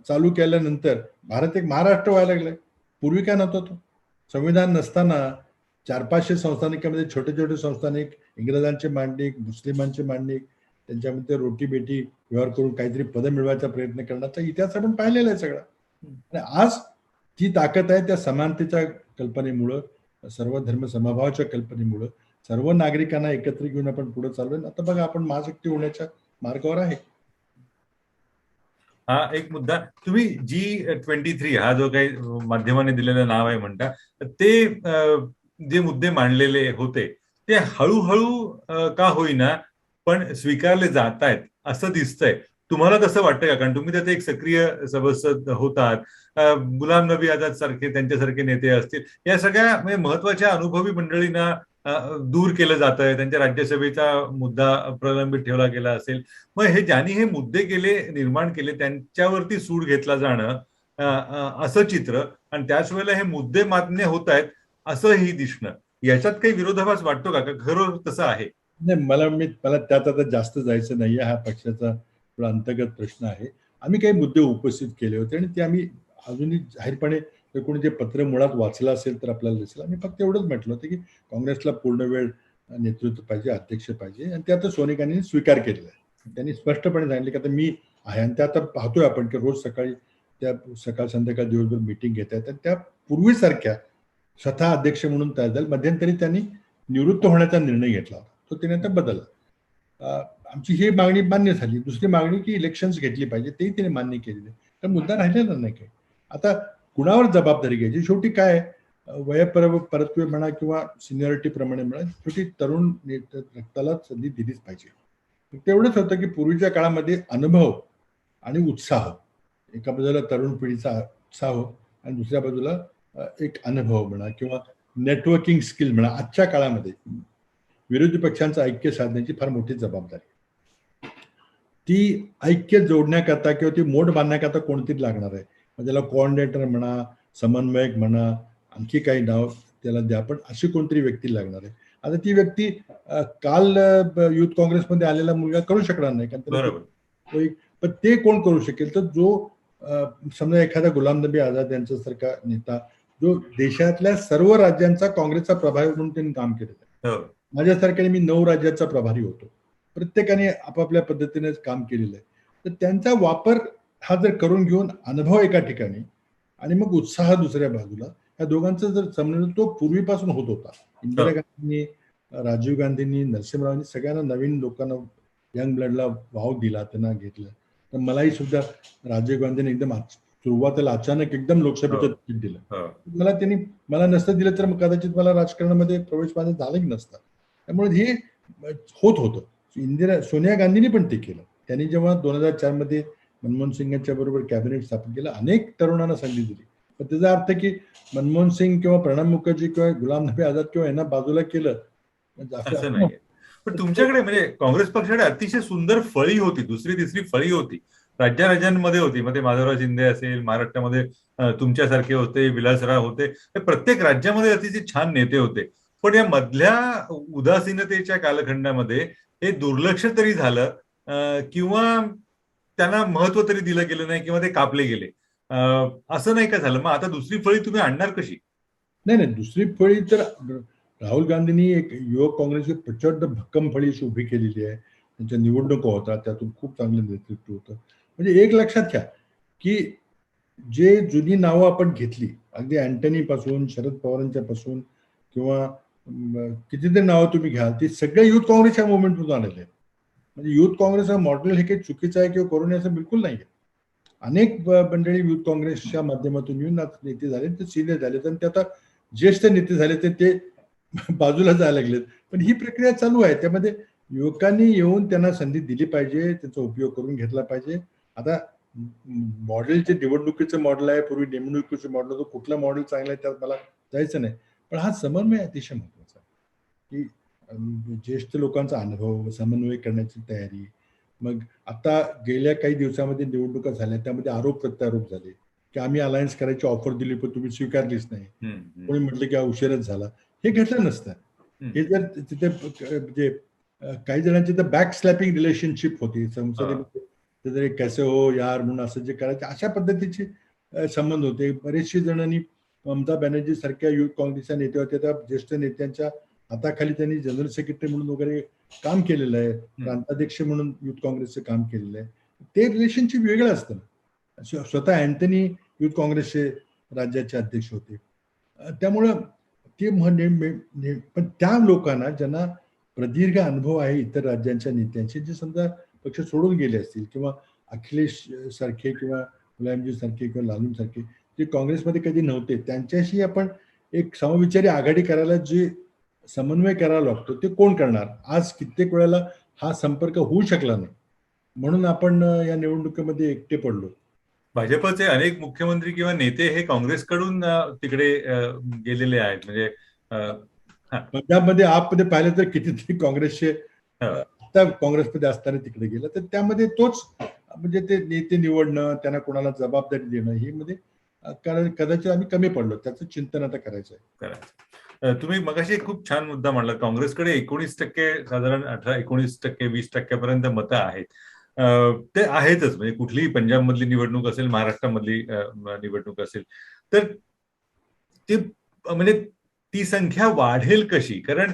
चालू केल्यानंतर भारत एक महाराष्ट्र व्हायला लागलाय. पूर्वी काय नव्हतं तो. संविधान नसताना 400-500 संस्थानिकांमध्ये छोटे छोटे संस्थानिक, इंग्रजांचे मांडलिक, मुस्लिमांचे मांडलिक, त्यांच्यामध्ये रोटी बेटी व्यवहार करून काहीतरी पद मिळवायचा प्रयत्न करण्याचा इतिहास आपण पाहिलेला आहे सगळा. आणि आज ती ताकद आहे त्या समानतेच्या कल्पनेमुळं, सर्व धर्म समभावाच्या कल्पनेमुळं, सर्व नागरिकांना एकत्र घेऊन आपण पुढे चाललोय. आता बघा आपण महाशक्ती होण्याच्या मार्गावर आहे. हा एक मुद्दा. तुम्ही G23 हा जो काही माध्यमाने दिलेलं नाव आहे म्हणता, ते जे मुद्दे मांडलेले होते ते हळूहळू का होईना पण स्वीकारले जात आहेत असं दिसतंय. तुम्हाला कसं वाटतं का? कारण तुम्ही त्यात एक सक्रिय सभासद होतात. गुलाम नबी आझाद सारखे, त्यांच्यासारखे नेते असतील, या सगळ्या म्हणजे महत्वाच्या अनुभवी मंडळींना दूर केलं जात आहे. त्यांच्या राज्यसभेचा मुद्दा प्रलंबित ठेवला गेला असेल. मग हे ज्यांनी हे मुद्दे निर्माण केले त्यांच्यावरती सूड घेतला जाणं असं चित्र, आणि त्याच वेळेला हे मुद्दे मान्य होत आहेत असंही दिसणं, याच्यात काही विरोधाभास वाटतो का? खरं तसं आहे? नाही, मला त्यात आता जास्त जायचं नाहीये. हा पक्षाचा थोडा अंतर्गत प्रश्न आहे. आम्ही काही मुद्दे उपस्थित केले होते आणि ते आम्ही अजूनही जाहीरपणे, कोणी ते पत्र मुळात वाचलं असेल तर आपल्याला दिसेल. आम्ही फक्त एवढंच म्हटलं होतं की काँग्रेसला पूर्ण वेळ नेतृत्व पाहिजे, अध्यक्ष पाहिजे, आणि ते आता सोनिया गांधींनी स्वीकार केलेला आहे. त्यांनी स्पष्टपणे सांगितले की आता मी आहे, आणि ते आता पाहतोय आपण की रोज सकाळी त्या सकाळ संध्याकाळ दिवसभर मीटिंग घेत आहेत, आणि त्या पूर्वीसारख्या स्वतः अध्यक्ष म्हणून तयार झाले. मध्यंतरी त्यांनी निवृत्त होण्याचा निर्णय घेतला होता, तो त्याने आता बदलला. आमची ही मागणी मान्य झाली. दुसरी मागणी की इलेक्शन्स घेतली पाहिजे, तेही त्याने मान्य केलेले. तर मुद्दा राहिलेला नाही काही. आता कुणावर जबाबदारी घ्यायची? शेवटी काय, परत्वे म्हणा किंवा सिनियरिटी प्रमाणे म्हणा, शेवटी तरुण रक्ताला संधी दिलीच पाहिजे. तेवढंच होतं की पूर्वीच्या काळामध्ये अनुभव आणि उत्साह, एका बाजूला तरुण पिढीचा उत्साह आणि दुसऱ्या बाजूला एक अनुभव म्हणा किंवा नेटवर्किंग स्किल म्हणा. आजच्या काळामध्ये विरोधी पक्षांचं ऐक्य साधण्याची फार मोठी जबाबदारी. ती ऐक्य जोडण्याकरता किंवा ती मोड बांधण्याकरता कोणतीच लागणार आहे. मग त्याला कोऑर्डिनेटर म्हणा, समन्वयक म्हणा, आणखी काही नाव त्याला द्या, पण अशी कोणतरी व्यक्ती लागणार आहे. आता ती व्यक्ती काल युथ काँग्रेसमध्ये आलेला मुलगा करू शकणार नाही, कारण पण ते कोण करू शकेल? तर जो समजा एखादा गुलाम नबी आझाद यांच्यासारखा नेता, जो देशातल्या सर्व राज्यांचा काँग्रेसचा प्रभारी म्हणून त्यांनी काम केलेलं आहे. माझ्यासारख्याने मी 9 राज्याचा प्रभारी होतो. प्रत्येकाने आपापल्या पद्धतीने काम केलेलं आहे. तर त्यांचा वापर हा जर करून घेऊन अनुभव एका ठिकाणी आणि मग उत्साह दुसऱ्या बाजूला, या दोघांचा जर समन्वय तो पूर्वीपासून होत होता. इंदिरा गांधींनी, राजीव गांधींनी, नरसिंहरावांनी सगळ्यांना नवीन लोकांना, यंग ब्लडला वाव दिला, त्यांना घेतलं. तर मलाही सुद्धा राजीव गांधींनी एकदम सुरुवातीला अचानक एकदम लोकसभेचं तिकीट दिलं. मला नसतं दिलं तर मग कदाचित मला राजकारणामध्ये प्रवेश माझा झालाही नसता. त्यामुळे हे होत होतं. सोनिया गांधींनी पण ते केलं. त्यांनी जेव्हा 2004 मध्ये मनमोहन सिंगांच्या बरोबर कॅबिनेट स्थापन केलं, अनेक तरुणांना संधी दिली. पण त्याचा अर्थ की मनमोहन सिंग किंवा प्रणब मुखर्जी किंवा गुलाम नबी आझाद किंवा यांना बाजूला केलं असं नाही. पण तुमच्याकडे म्हणजे काँग्रेस पक्षाकडे अतिशय सुंदर फळी होती, दुसरी तिसरी फळी होती, राज्यांमध्ये होती. मध्ये माधवराव शिंदे असेल, महाराष्ट्रामध्ये तुमच्यासारखे होते, विलासराव होते, प्रत्येक राज्यामध्ये अतिशय छान नेते होते. पण या मधल्या उदासीनतेच्या कालखंडामध्ये हे दुर्लक्ष तरी झालं किंवा त्यांना महत्व तरी दिलं गेलं नाही किंवा ते कापले गेले, असं नाही का झालं? मग आता दुसरी फळी तुम्ही आणणार कशी? नाही, दुसरी फळी तर राहुल गांधींनी एक युवक काँग्रेसची प्रचंड भक्कम फळी उभी केलेली आहे. त्यांच्या निवडणुका होता, त्यातून खूप चांगलं नेतृत्व होतं. म्हणजे एक लक्षात घ्या की जे जुनी नावं आपण घेतली, अगदी अँटनी पासून, शरद पवारांच्या पासून किंवा कितीतरी नावं तुम्ही घ्याल, ती सगळे युथ काँग्रेसच्या मुवमेंटमधून आलेले आहेत. म्हणजे युथ काँग्रेस हा मॉडेल हे काही चुकीचं आहे किंवा करू नये असं बिलकुल नाही आहे. अनेक मंडळी युथ काँग्रेसच्या माध्यमातून येऊन नेते झाले, ते सिनियर झालेत आणि ते आता ज्येष्ठ नेते झाले, ते बाजूला जायला लागलेत. पण ही प्रक्रिया चालू आहे. त्यामध्ये युवकांनी येऊन त्यांना संधी दिली पाहिजे, त्यांचा उपयोग करून घेतला पाहिजे. आता मॉडेलचे निवडणुकीचं मॉडेल आहे, पूर्वी निवडणुकीचं मॉडेल होतं, कुठलं मॉडेल चांगलं आहे त्यात मला जायचं नाही. पण हा समन्वय अतिशय महत्वाचा आहे की ज्येष्ठ लोकांचा अनुभव, समन्वय करण्याची तयारी. मग आता गेल्या काही दिवसामध्ये निवडणुका झाल्या, त्यामध्ये आरोप प्रत्यारोप झाले की आम्ही अलायन्स करायची ऑफर दिली पण तुम्ही स्वीकारलीच नाही. कोणी म्हटलं की उशीरच झाला. हे घेतलं नसतं. हे जर तिथे म्हणजे काही जणांची तर बॅक स्लॅपिंग रिलेशनशिप होती संसदेमध्ये, कैसे हो यार म्हणून असं जे करायचं, अशा पद्धतीचे संबंध होते. बरेचसे जणांनी ममता बॅनर्जी सारख्या युथ काँग्रेसच्या नेत्या होत्या, त्या ज्येष्ठ नेत्यांच्या हाताखाली त्यांनी जनरल सेक्रेटरी म्हणून वगैरे काम केलेलं आहे, प्रांताध्यक्ष म्हणून युथ काँग्रेसचं काम केलेलं आहे. ते रिलेशनशिप वेगळं असतं ना. स्वतः अँटनी युथ काँग्रेसचे राज्याचे अध्यक्ष होते. त्यामुळं ते पण त्या लोकांना ज्यांना प्रदीर्घ अनुभव आहे इतर राज्यांच्या नेत्यांचे, जे समजा पक्ष सोडून गेले असतील किंवा अखिलेश सारखे किंवा मुलायमजी सारखे किंवा लालू सारखे जे काँग्रेसमध्ये कधी नव्हते, त्यांच्याशी आपण एक समविचारी आघाडी करायला जे समन्वय करायला लागतो ते कोण करणार? आज कित्येक वेळेला हा संपर्क होऊ शकला नाही, म्हणून आपण या निवडणुकीमध्ये एकटे पडलो. भाजपचे अनेक मुख्यमंत्री किंवा नेते हे काँग्रेसकडून तिकडे गेलेले आहेत. म्हणजे पंजाबमध्ये आपमध्ये पाहिलं तर कितीतरी काँग्रेसचे आता काँग्रेसमध्ये असताना तिकडे गेलं, तर त्यामध्ये तोच म्हणजे ते नेते निवडणं, त्यांना कोणाला जबाबदारी देणं, हे मध्ये कदाचित आम्ही कमी पडलो. त्याचं चिंतन आता करायचं आहे. तुम्ही मगाशी खूप छान मुद्दा मांडला. काँग्रेसकडे 19% साधारण 18-19%, 20% मतं आहेत. ते आहेतच. म्हणजे कुठलीही पंजाब मधली निवडणूक असेल, महाराष्ट्रामधली निवडणूक असेल, तर ते म्हणजे ती संख्या वाढेल कशी? कारण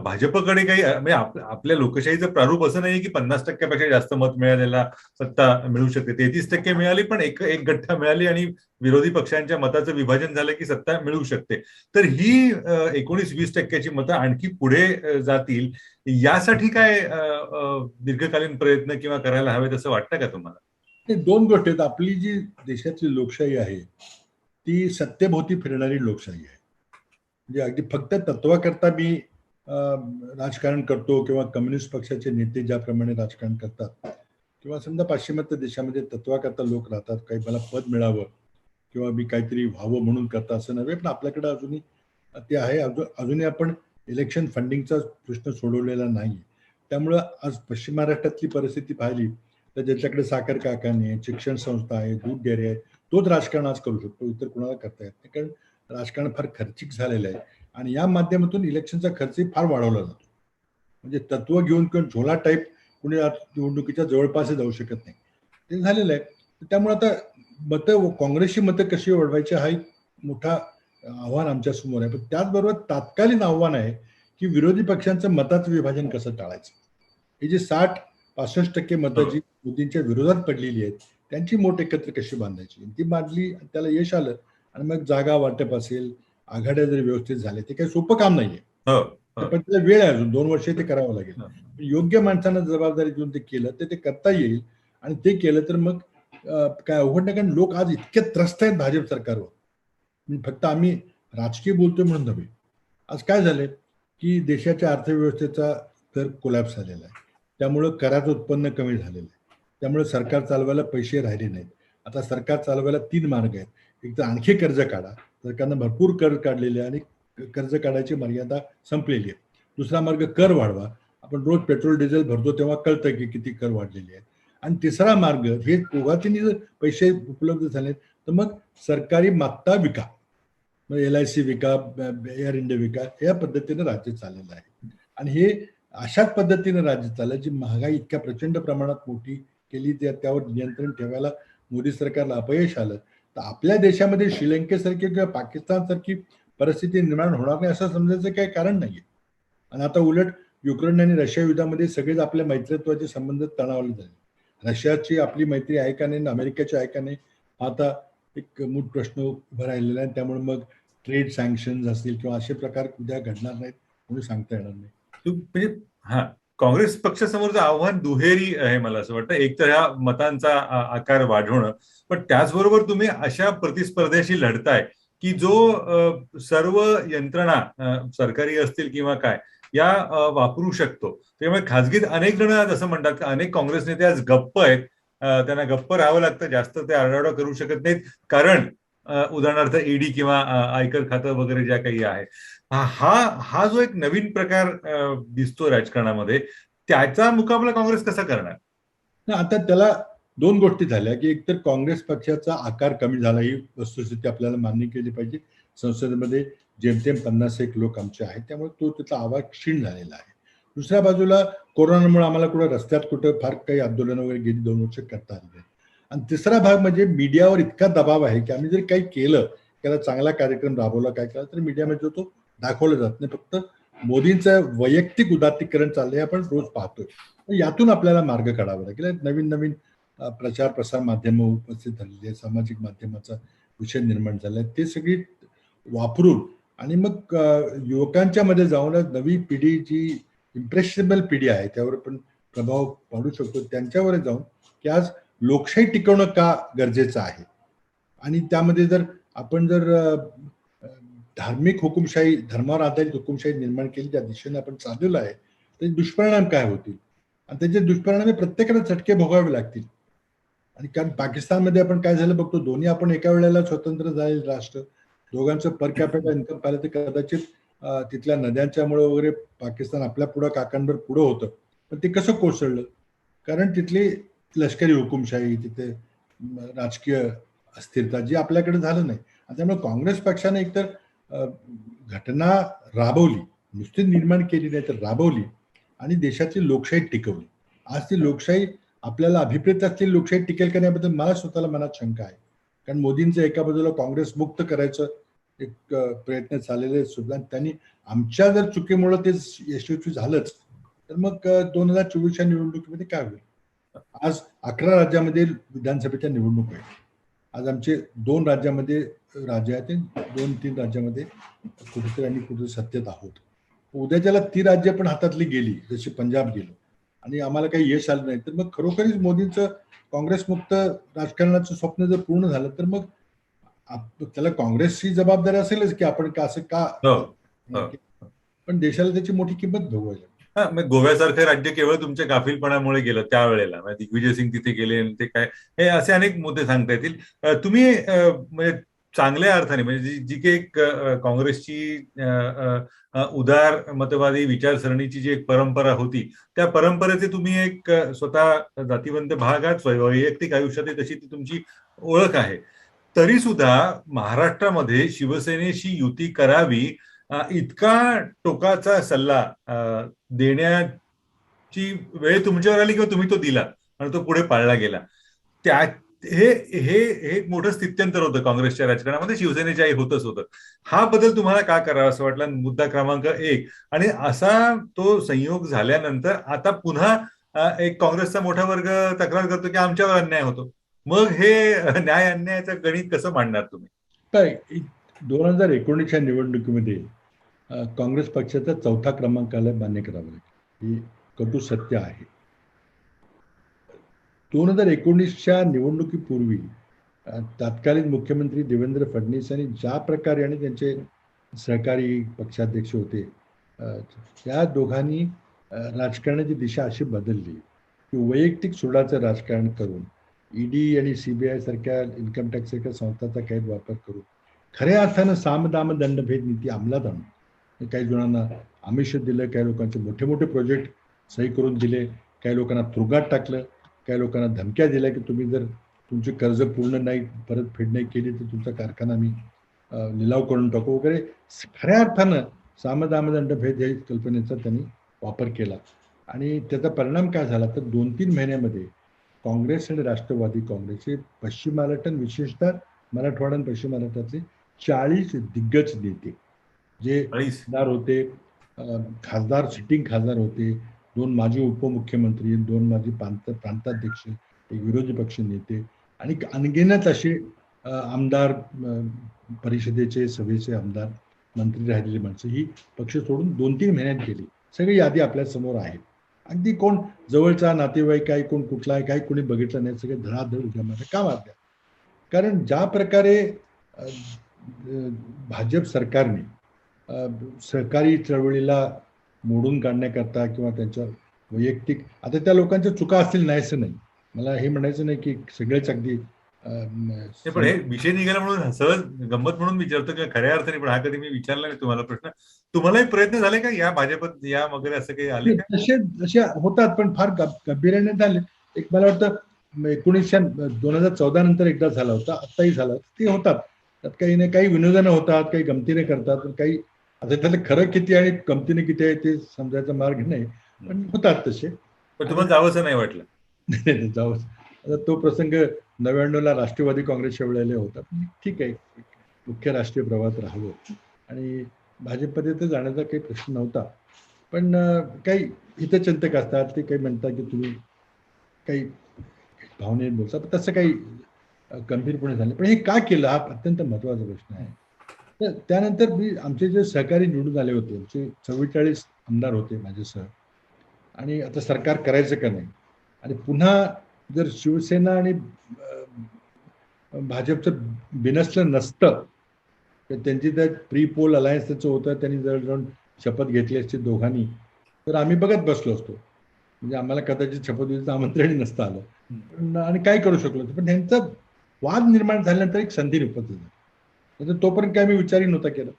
भाजपकडे काही म्हणजे आपल्या लोकशाहीचं प्रारूप असं नाही की 50%पेक्षा जास्त मत मिळालेला सत्ता मिळू शकते. 33% मिळाली पण एक गठ्ठा मिळाली आणि विरोधी पक्षांच्या मताचं विभाजन झालं की सत्ता मिळू शकते. तर ही 19-20% मतं आणखी पुढे जातील, यासाठी काय दीर्घकालीन प्रयत्न किंवा करायला हवेत असं वाटतं का तुम्हाला? हे दोन गोष्टी आहेत. आपली जी देशातली लोकशाही आहे ती सत्तेभोवती फिरणारी लोकशाही आहे. म्हणजे अगदी फक्त तत्वाकरता मी राजकारण करतो किंवा कम्युनिस्ट पक्षाचे नेते ज्याप्रमाणे राजकारण करतात किंवा समजा पाश्चिमात्य देशामध्ये तत्वाकरता लोक राहतात, काही मला पद मिळावं किंवा मी काहीतरी व्हावं म्हणून करता असं नव्हे. पण आपल्याकडे अजूनही ते आहे. अजूनही आपण इलेक्शन फंडिंगचा प्रश्न सोडवलेला नाही. त्यामुळं आज पश्चिम महाराष्ट्रातली परिस्थिती पाहिली तर ज्याच्याकडे साखर कारखाने आहे, शिक्षण संस्था आहे, दूध डेअरी आहे, तोच राजकारण आज करू शकतो. इतर कोणाला करता येत नाही, कारण राजकारण फार खर्चिक झालेलं आहे आणि या माध्यमातून इलेक्शनचा खर्च फार वाढवला जातो. म्हणजे तत्व घेऊन किंवा झोला टाईप कुणी निवडणुकीच्या जवळपास जाऊ शकत नाही, ते झालेलं आहे. त्यामुळे आता मतं, काँग्रेसची मतं कशी वाढवायची हा एक मोठा आव्हान आमच्या समोर आहे. पण त्याचबरोबर तात्कालीन आव्हान आहे की विरोधी पक्षांचं मताचं विभाजन कसं टाळायचं. हे जे 60-65% मतं जी मोदींच्या विरोधात पडलेली आहेत त्यांची मोठ एकत्र कशी बांधायची, ती बांधली, त्याला यश आलं आणि मग जागा वाटप असेल, आघाड्या जर व्यवस्थित झाल्या, ते काही सोपं काम नाहीये. पण त्याला वेळ आहे, अजून 2 वर्ष ते करावं लागेल. योग्य माणसांना जबाबदारी देऊन ते केलं तर ते करता येईल. आणि ते केलं तर मग काय अवघड नाही, कारण लोक आज इतके त्रस्त आहेत भाजप सरकारवर. फक्त आम्ही राजकीय बोलतोय म्हणून नव्हे. आज काय झालंय की देशाच्या अर्थव्यवस्थेचा तर कोलॅप्स झालेला आहे, त्यामुळं कराचं उत्पन्न कमी झालेलं आहे, त्यामुळे सरकार चालवायला पैसे राहिले नाहीत. आता सरकार चालवायला 3 मार्ग आहेत. एक तर आणखी कर्ज काढा, सरकारनं भरपूर कर काढलेले आहे आणि कर्ज काढायची मर्यादा संपलेली आहे. दुसरा मार्ग कर वाढवा. आपण रोज पेट्रोल डिझेल भरतो तेव्हा कळतं की किती कर वाढलेले आहेत. आणि तिसरा मार्ग, हे दोघांनी जर पैसे उपलब्ध झाले तर मग सरकारी मालमत्ता विका, LIC विका, एअर इंडिया विका, या पद्धतीने राज्य चाललेलं आहे. आणि हे अशाच पद्धतीने राज्य चाललं, जी महागाई इतक्या प्रचंड प्रमाणात मोठी केली, त्यावर नियंत्रण ठेवायला मोदी सरकारला अपयश आलं, तर आपल्या देशामध्ये श्रीलंकेसारखी किंवा पाकिस्तानसारखी परिस्थिती निर्माण होणार नाही असं समजायचं काही कारण नाहीये. आणि आता उलट युक्रेन आणि रशिया युद्धामध्ये सगळेच आपल्या मैत्रित्वाचे संबंध तणावले झाले. रशियाची आपली मैत्री आहे का नाही, अमेरिकेची आहे का नाही, आता एक मूळ प्रश्न उभा राहिलेला आहे. त्यामुळे मग ट्रेड सँक्शन असतील किंवा असे प्रकार उद्या घडणार नाहीत म्हणून सांगता येणार नाही. म्हणजे काँग्रेस पक्षासमोरचं आव्हान दुहेरी आहे मला असं वाटतं. एक तर ह्या मतांचा आकार वाढवणं, पण त्याचबरोबर तुम्ही अशा प्रतिस्पर्ध्याशी लढताय की जो सर्व यंत्रणा सरकारी असतील किंवा काय या वापरू शकतो. त्यामुळे खासगीत अनेक जण आज असं म्हणतात की अनेक काँग्रेस नेते आज गप्प आहेत, त्यांना गप्प राहावं लागतं, जास्त ते आरडाओरडा करू शकत नाहीत, कारण उदाहरणार्थ ईडी किंवा आयकर खातं वगैरे ज्या काही आहे. हा जो एक नवीन प्रकार दिसतो राजकारणामध्ये, त्याचा मुकाबला काँग्रेस कसा करणार? आता त्याला 2 गोष्टी झाल्या की एकतर काँग्रेस पक्षाचा आकार कमी झाला, ही वस्तुस्थिती आपल्याला मान्य केली पाहिजे. संसदेमध्ये जेमतेम 50-1 लोक आमचे आहेत, त्यामुळे तो त्याचा आवाज क्षीण झालेला आहे. दुसऱ्या बाजूला कोरोनामुळे आम्हाला कुठं रस्त्यात कुठं फार काही आंदोलन वगैरे गेली 2 वर्ष करता आली नाही. आणि तिसरा भाग म्हणजे मीडियावर इतका दबाव आहे की आम्ही जर काही केलं, त्याला चांगला कार्यक्रम राबवला, काय केला, तर मीडियामध्ये तो दाखवलं जात नाही. फक्त मोदींचं वैयक्तिक उदात्तीकरण चाललंय, आपण रोज पाहतोय. यातून आपल्याला मार्ग काढावा लागेल. नवीन नवीन प्रचार प्रसार माध्यमं उपस्थित झालेली आहे, सामाजिक माध्यमाचा विषय निर्माण झालाय, ते सगळी वापरून आणि मग युवकांच्या मध्ये जाऊन नवी पिढी, जी इम्प्रेशनेबल पिढी आहे, त्यावर पण प्रभाव पाडू शकतो, त्यांच्यावर जाऊन की आज लोकशाही टिकवणं का गरजेचं आहे. आणि त्यामध्ये जर आपण धार्मिक हुकुमशाही, धर्मावर आधारित हुकुमशाही निर्माण केली, त्या दिशेने आपण चाललेलो आहे, त्याचे दुष्परिणाम काय होतील आणि त्याचे दुष्परिणाम प्रत्येकाला चटके भोगावे लागतील. आणि कारण पाकिस्तानमध्ये आपण काय झालं बघतो, दोन्ही आपण एका वेळेला स्वतंत्र झालेले राष्ट्र, दोघांचं पर कॅपिटा इन्कम पाहिलं तर कदाचित तिथल्या नद्यांच्यामुळे वगैरे पाकिस्तान आपल्या पुढं काकांवर पुढं होतं, पण ते कसं कोसळलं, कारण तिथली लष्करी हुकुमशाही, तिथे राजकीय अस्थिरता, जी आपल्याकडे झालं नाही. त्यामुळे काँग्रेस पक्षाने एकतर घटना राबवली, नुसती निर्माण केली नाही तर राबवली आणि देशाची लोकशाही टिकवली. आज ती लोकशाही आपल्याला अभिप्रेत असलेली लोकशाही टिकेल करण्याबद्दल मला स्वतःला मनात शंका आहे. कारण मोदींचं एका बाजूला काँग्रेस मुक्त करायचं एक प्रयत्न चाललेले सुद्धा, त्यांनी आमच्या जर चुकीमुळे ते यशस्वी झालंच तर मग 2024च्या निवडणुकीमध्ये काय होईल. आज 11 राज्यामध्ये विधानसभेच्या निवडणूक आहे. आज आमचे 2 राज्यामध्ये राज्य आहेत, 2-3 राज्यामध्ये कुठेतरी आम्ही कुठे सत्तेत आहोत. उद्याच्याला ती राज्य पण हातातली गेली, जशी पंजाब गेलो, आणि आम्हाला काही यश आलं नाही, तर मग खरोखरीच मोदींचं काँग्रेसमुक्त राजकारणाचं स्वप्न जर पूर्ण झालं तर मग त्याला काँग्रेसची जबाबदारी असेलच की आपण का असं का, पण देशाला त्याची मोठी किंमत भोगायला. गोव्यासारखं राज्य केवळ तुमच्या गाफीलपणामुळे गेलं त्यावेळेला, दिग्विजय सिंग तिथे गेले, ते काय, हे असे अनेक मुद्दे सांगता येतील. तुम्ही म्हणजे चांगल्या अर्थाने, म्हणजे जी काही एक काँग्रेसची उदार मतवादी विचारसरणीची जी एक परंपरा होती, त्या परंपरेचे तुम्ही एक स्वतः जातीवंत भाग आहात, वैयक्तिक आयुष्यात तशी ती तुमची ओळख आहे. तरी सुद्धा महाराष्ट्रामध्ये शिवसेनेशी युती करावी इतका टोकाचा सल्ला देण्याची वेळ तुमच्यावर आली किंवा तुम्ही तो दिला आणि तो पुढे पाळला गेला, त्या हे हे हे एक मोठं स्थित्यंतर होतं काँग्रेसच्या राजकारणामध्ये, शिवसेनेच्याही होतं. हा बदल तुम्हाला का करावा असं वाटला, मुद्दा क्रमांक 1. आणि असा तो संयोग झाल्यानंतर आता पुन्हा एक काँग्रेसचा मोठा वर्ग तक्रार करतो की आमच्यावर अन्याय होतो. मग हे न्याय अन्यायाचं गणित कसं मांडणार तुम्ही? काय 2019च्या निवडणुकीमध्ये काँग्रेस पक्षाचा 4था क्रमांकाला मान्य करावं लागेल, ही कटू सत्य आहे. 2019च्या निवडणुकीपूर्वी तत्कालीन मुख्यमंत्री देवेंद्र फडणवीस यांनी ज्या प्रकारे आणि त्यांचे सहकारी पक्षाध्यक्ष होते, त्या दोघांनी राजकारणाची दिशा अशी बदलली की वैयक्तिक सुडाचं राजकारण करून ईडी आणि सीबीआय सारख्या इन्कम टॅक्स सारख्या संस्थांचा गैरवापर करून खऱ्या अर्थानं सामदाम दंडभेद नीती अंमलात आणून काही जणांना आमिष दिलं, काही लोकांचे मोठे मोठे प्रोजेक्ट सही करून दिले, काही लोकांना तुरुंगात टाकलं, काही लोकांना धमक्या दिल्या की तुम्ही जर तुमची कर्ज पूर्ण नाही परतफेड नाही केली तर तुमचा कारखाना आम्ही लिलाव करून टाकू वगैरे. खऱ्या अर्थानं सामदामदंड भेद या कल्पनेचा त्यांनी वापर केला. आणि त्याचा परिणाम काय झाला तर 2-3 महिन्यामध्ये काँग्रेस आणि राष्ट्रवादी काँग्रेसचे पश्चिम महाराष्ट्र, विशेषतः मराठवाडा आणि पश्चिम महाराष्ट्रातले 40 दिग्गज नेते जे खासदार होते, खासदार सिटिंग खासदार होते, 2 माजी उपमुख्यमंत्री, 2 माजी प्रांताध्यक्ष, एक विरोधी पक्ष नेते आणि अनगिनत असे आमदार, परिषदेचे सभेचे आमदार, मंत्री राहिलेली माणसं ही पक्ष सोडून 2-3 महिन्यात गेली. सगळी यादी आपल्या समोर आहे. अगदी कोण जवळचा नातेवाईक आहे, कोण कुठला आहे, काही कोणी बघितलं नाही, सगळे धडाधड उद्या मारले. का मारल्या? कारण ज्या प्रकारे भाजप सरकारने सहकारी चळवळीला मोडून काढण्याकरता किंवा त्यांच्या वैयक्तिक, आता त्या लोकांच्या चुका असतील नाही असं नाही, मला हे म्हणायचं नाही की सगळेच अगदी. पण हे विषय निघाला म्हणून सहज गंमत म्हणून विचारतो की खऱ्या अर्थाने, पण हा कधी मी विचारला नाही तुम्हाला प्रश्न. तुम्हालाही प्रयत्न झाले का या भाजपात या वगैरे असं काही आले का? तसे होतात पण फार गंभीर्याने झाले. एक मला वाटतं 2014 नंतर एकदा झाला होता, आत्ताही झाला, ते होतात. त्यात काही नाही, काही विनोदानं होतात, काही गमतीने करतात, पण काही आता त्याला खरं किती आणि गमतीने किती आहे ते समजायचा मार्ग नाही, पण होतात तसे. पण तुम्हाला जावंसं नाही वाटलं? जाऊ. आता तो प्रसंग 99ला राष्ट्रवादी काँग्रेसच्या वेळेला होता. ठीक आहे, मुख्य राष्ट्रीय प्रवाहात राहावं आणि भाजपमध्ये तर जाण्याचा काही प्रश्न नव्हता. पण काही हितचिंतक असतात, ते काही म्हणतात की तुम्ही काही भावनेत बोलता, पण तसं काही गंभीरपणे झालं. पण हे का केलं हा अत्यंत महत्त्वाचा प्रश्न आहे. तर त्यानंतर आमचे जे सहकारी निवडून आले होते, आमचे 44 आमदार होते माझ्यासह, आणि आता सरकार करायचं का नाही, आणि पुन्हा जर शिवसेना आणि भाजपचं बिनसलं नसतं तर त्यांची त्या प्री पोल अलायन्स त्याचं होतं, त्यांनी जवळजवळ शपथ घेतली असती दोघांनी, तर आम्ही बघत बसलो असतो. म्हणजे आम्हाला कदाचित शपथविधीचं आमंत्रणही नसतं आलं आणि काय करू शकलो होतो. पण त्यांचा वाद निर्माण झाल्यानंतर एक संधी उपस्थित झाली, तर तोपर्यंत काय मी विचारही नव्हता केला.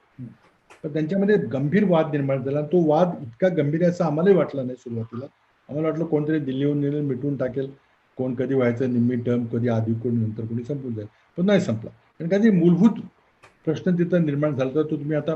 पण त्यांच्यामध्ये गंभीर वाद निर्माण झाला. तो वाद इतका गंभीर आहे असं आम्हालाही वाटलं नाही सुरुवातीला. आम्हाला वाटलं कोणतरी दिल्लीहून मिटवून टाकेल, कोण कधी व्हायचं निम्मी टर्म, कधी आधी कोणी नंतर कोणी संपून जाईल, पण नाही संपला. कारण काही मूलभूत प्रश्न तिथं निर्माण झाला तर तो तुम्ही आता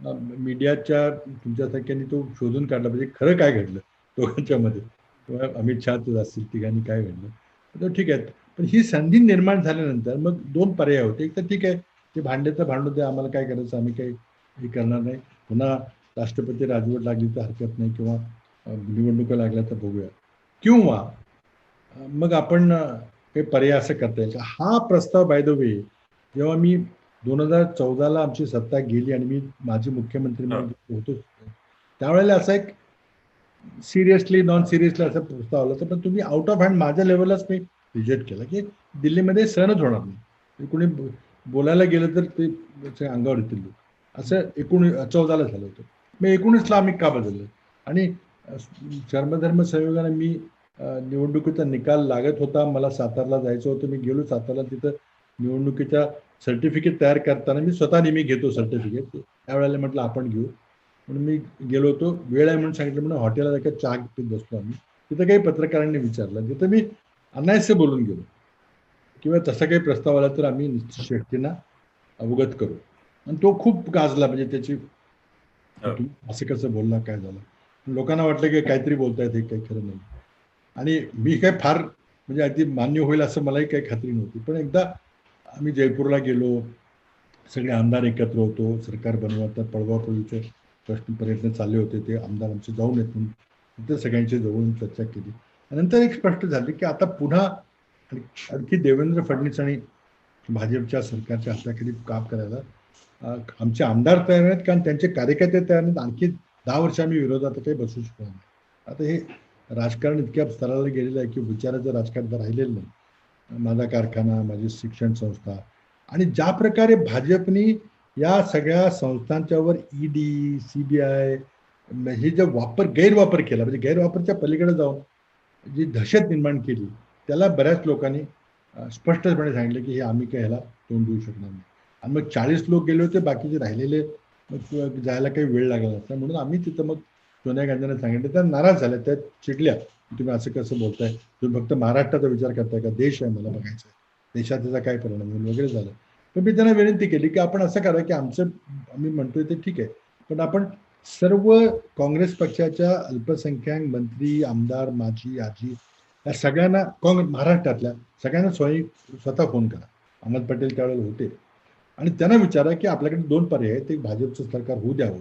मीडियाच्या तुमच्यासारख्यानी तो शोधून काढला पाहिजे, खरं काय घडलं दोघांच्यामध्ये, किंवा अमित शहा असतील तिघांनी काय घडलं, तर ठीक आहे. पण ही संधी निर्माण झाल्यानंतर मग 2 पर्याय होते. एक तर ठीक आहे, ते भांड्याचं भांडू द्या, आम्हाला काय करायचं, आम्ही काही हे करणार नाही, पुन्हा राष्ट्रपती राजवट लागली तर हरकत नाही, किंवा निवडणुका लागल्या तर बघूया, किंवा मग आपण काही पर्याय असं करता येईल. हा प्रस्ताव बाय द वे जेव्हा मी 2014ला आमची सत्ता गेली आणि मी माजी मुख्यमंत्री म्हणून होतो, त्यावेळेला असा एक सिरियसली नॉन सिरियसली असा प्रस्ताव आला, तर पण तुम्ही आउट ऑफ हँड माझ्या लेवललाच मी रिजेक्ट केला की दिल्लीमध्ये सहनच होणार नाही, कोणी बोलायला गेलं तर ते अंगावर येतील लोक, असं 14ला झालं होतं. मग 19ला आम्ही का बदललं, आणि धर्म संयोगाने मी निवडणुकीचा निकाल लागत होता, मला सातारला जायचं होतं, मी गेलो सातारला. तिथं निवडणुकीच्या सर्टिफिकेट तयार करताना मी स्वतः नेहमी घेतो सर्टिफिकेट, त्यावेळेला म्हटलं आपण घेऊ म्हणून मी गेलो होतो. वेळ आहे म्हणून सांगितलं, म्हणून हॉटेलला जायचं चहा पीत बसलो आम्ही. तिथं काही पत्रकारांनी विचारलं, तिथं मी अनायसे बोलून गेलो, किंवा तसा काही प्रस्ताव आला तर आम्ही निश्चित शक्तीनं अवगत करू. आणि तो खूप गाजला, म्हणजे त्याची असं कसं बोलला, काय झालं, लोकांना वाटलं की काहीतरी बोलतायत, हे काही खरं नाही. आणि मी काय फार म्हणजे अगदी मान्य होईल असं मलाही काही खात्री नव्हती. पण एकदा आम्ही जयपूरला गेलो, सगळे आमदार एकत्र होतो, सरकार बनवतात, पळवापळवीचे प्रयत्न चालले होते, ते आमदार आमचे जाऊन येत म्हणून तिथे सगळ्यांची जवळून चर्चा केली. नंतर एक स्पष्ट झाले की आता पुन्हा आणखी देवेंद्र फडणवीस आणि भाजपच्या सरकारच्या हाताखाली काम करायला आमचे आमदार तयार आहेत, कारण त्यांचे कार्यकर्ते तयार आहेत. आणखी 10 वर्ष आम्ही विरोधात काही बसू शकणार नाही. आता हे राजकारण इतक्या स्तराला गेलेलं आहे की विचाराचं राजकारण तर राहिलेलं नाही. माझा कारखाना, माझी शिक्षण संस्था आणि ज्या प्रकारे भाजपनी या सगळ्या संस्थांच्यावर ईडी, सीबीआय हे जे गैरवापर केला, म्हणजे गैरवापरच्या पलीकडे जाऊन जी दहशत निर्माण केली, त्याला बऱ्याच लोकांनी स्पष्टपणे सांगितलं की हे आम्ही काय ह्याला तोंड देऊ शकणार नाही. आणि मग 40 लोक गेले होते, बाकीचे राहिलेले मग जायला काही वेळ लागला नसता. म्हणून आम्ही तिथं मग सोनिया गांधींना सांगितलं. त्या नाराज झाल्या, त्या चिडल्या, तुम्ही असं कसं बोलताय, तुम्ही फक्त महाराष्ट्राचा विचार करताय का, देश आहे मला बघायचा आहे, देशात त्याचा काय परिणाम होईल वगैरे झालं. पण मी त्यांना विनंती केली की आपण असं करा की आमचं आम्ही म्हणतोय ते ठीक आहे, पण आपण सर्व काँग्रेस पक्षाच्या अल्पसंख्याक मंत्री, आमदार, माजी, आजी या सगळ्यांना महाराष्ट्रातल्या सगळ्यांना स्वतः फोन करा. अहमद पटेल त्यावेळेला होते, आणि त्यांना विचारा की आपल्याकडे 2 पर्याय आहेत, एक भाजपचं सरकार होऊ द्यावं,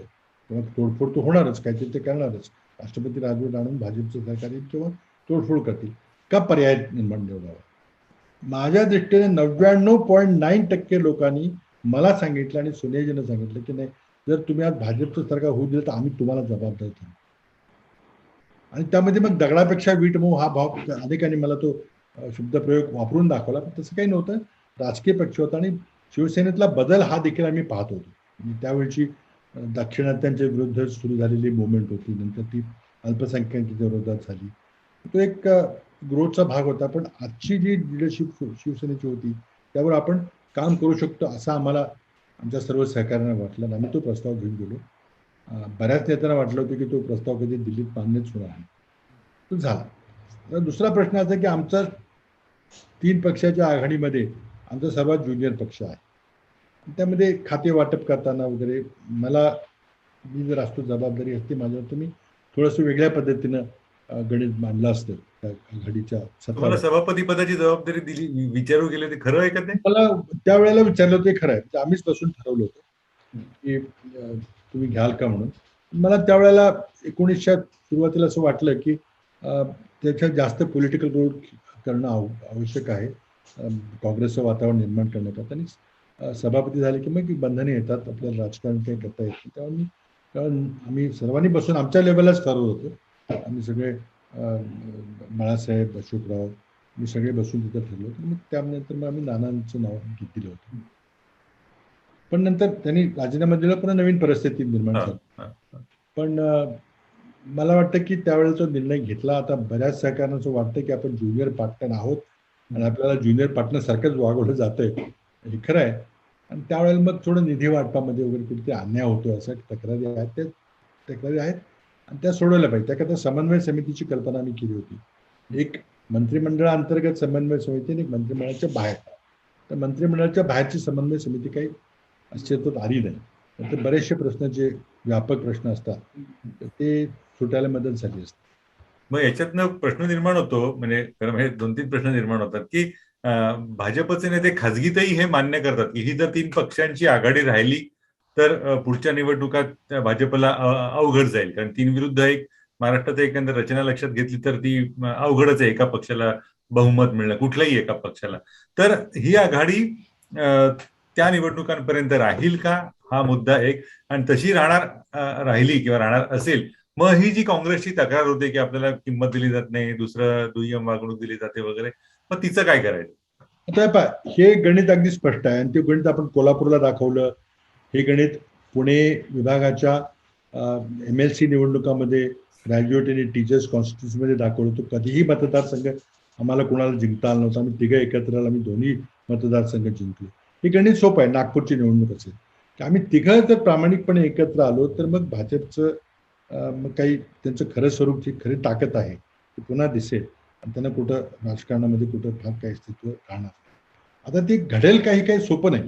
किंवा तोडफोड तो होणारच, काहीतरी ते करणारच, राष्ट्रपती राजवट आणून भाजपचं सरकार येईल किंवा तोडफोड करतील, का पर्याय निर्माण निवडावा. माझ्या दृष्टीने 99.9% लोकांनी मला सांगितलं आणि सोनियाजीनं सांगितलं की नाही, जर तुम्ही आज भाजपचं सरकार होऊ दिलं तर आम्ही तुम्हाला जबाबदार ठरवू. आणि त्यामध्ये मग दगडापेक्षा वीट मऊ हा भाव अनेकांनी मला तो शब्दप्रयोग वापरून दाखवला, पण तसं काही नव्हतं. राजकीय पक्ष होता आणि शिवसेनेतला बदल हा देखील आम्ही पाहत होतो. त्यावेळची दाक्षिणात्यांच्या विरुद्ध सुरू झालेली मुवमेंट होती, नंतर ती अल्पसंख्याकांच्या विरोधात झाली, तो एक ग्रोथचा भाग होता. पण आजची जी लिडरशिप शिवसेनेची होती त्यावर आपण काम करू शकतो असं आम्हाला आमच्या सर्व सहकार्यांना वाटलं, आणि आम्ही तो प्रस्ताव घेऊन गेलो. बऱ्याच नेत्यांना वाटलं होतं की तो प्रस्ताव कधी दिल्लीत मान्यच होणार नाही, तो झाला. दुसरा प्रश्न असा की आमचा 3 पक्षाच्या आघाडीमध्ये आमचा सर्वात ज्युनियर पक्ष आहे. त्यामध्ये खाते वाटप करताना वगैरे मी जर असतो, जबाबदारी असते माझ्यावर, तर मी थोडंसं वेगळ्या पद्धतीनं गणित मांडलं असतं त्या आघाडीच्या तुम्हाला सभापती पदाची जबाबदारी दिली, विचारू गेले, ते खरं आहे का? ते मला त्यावेळेला विचारलं ते खरं आहे, आम्हीच बसून ठरवलं होतं की तुम्ही घ्याल का म्हणून. मला त्यावेळेला 1900 सुरुवातीला असं वाटलं की त्याच्यात जास्त पॉलिटिकल रोल करणं आवश्यक आहे काँग्रेसचं वातावरण निर्माण करण्याकरता, आणि सभापती झाले की मग बंधने येतात, आपल्याला राजकारण काही करता येत नाही. तेव्हा कारण आम्ही सर्वांनी बसून आमच्या लेवललाच ठरवलं होतं, आम्ही सगळे बाळासाहेब, अशोकराव, मी सगळे बसून तिथं ठरलो होतं. मग त्यानंतर मग आम्ही नानांचं नाव दिलं होतं. पण नंतर त्यांनी राजीनामा दिला, पुन्हा नवीन परिस्थिती निर्माण झाली. पण मला वाटतं की त्यावेळेला तो निर्णय घेतला. आता बऱ्याच सहकाऱ्यांना असं वाटतं की आपण ज्युनियर पार्टनर आहोत आणि आपल्याला ज्युनियर पार्टनर सारखंच वागवलं जातंय, हे खरं आहे. आणि त्यावेळेला मग थोडं निधी वाटपामध्ये वगैरे कुठेतरी अन्याय होतो असं तक्रारी आहेत, त्या तक्रारी आहेत आणि त्या सोडवल्या पाहिजे. त्याकरता समन्वय समितीची कल्पना आम्ही केली होती. एक मंत्रिमंडळाअंतर्गत समन्वय समिती आणि एक मंत्रिमंडळाच्या बाहेर. तर मंत्रिमंडळाच्या बाहेरची समन्वय समिती काही अस्तित्वात आली नाही. तर बरेचसे प्रश्न जे व्यापक प्रश्न असतात ते सुटायला मदत झाली असते. मग याच्यातनं प्रश्न निर्माण होतो, म्हणजे 2-3 प्रश्न निर्माण होतात की भाजपचे नेते खासगीतही हे मान्य करतात की ही जर 3 पक्षांची आघाडी राहिली तर पुढच्या निवडणुकात भाजपला अवघड जाईल, कारण 3 विरुद्ध 1 महाराष्ट्रात एकंदर रचना लक्षात घेतली तर ती अवघडच आहे एका पक्षाला बहुमत मिळणं, कुठल्याही एका पक्षाला. तर ही आघाडी त्या निवडणुकांपर्यंत राहील का, हा मुद्दा एक. आणि तशी राहिली किंवा राहणार असेल, मग ही जी काँग्रेसची तक्रार होते की आपल्याला किंमत दिली जात नाही, दुसरं दुय्यम वागणूक दिली जाते वगैरे, मग तिचं काय करायचं? आता हे गणित अगदी स्पष्ट आहे, आणि ते गणित आपण कोल्हापूरला दाखवलं. हे गणित पुणे विभागाच्या MLC निवडणुकामध्ये ग्रॅज्युएट आणि टीचर्स कॉन्स्टिट्युन्सीमध्ये दाखवलं. तो कधीही मतदारसंघ आम्हाला कोणाला जिंकता आला नव्हता. आम्ही 3 एकत्र आलो, आम्ही 2 मतदारसंघ जिंकलो. हे गणित सोपं आहे. नागपूरची निवडणूक असेल की आम्ही 3 जर प्रामाणिकपणे एकत्र आलो तर मग भाजपचं मग काही त्यांचं खरं स्वरूप, जी खरी ताकद आहे ती पुन्हा दिसेल, आणि त्यांना कुठं राजकारणामध्ये कुठं फार काही अस्तित्व राहणार. आता ते घडेल काही सोपं नाही.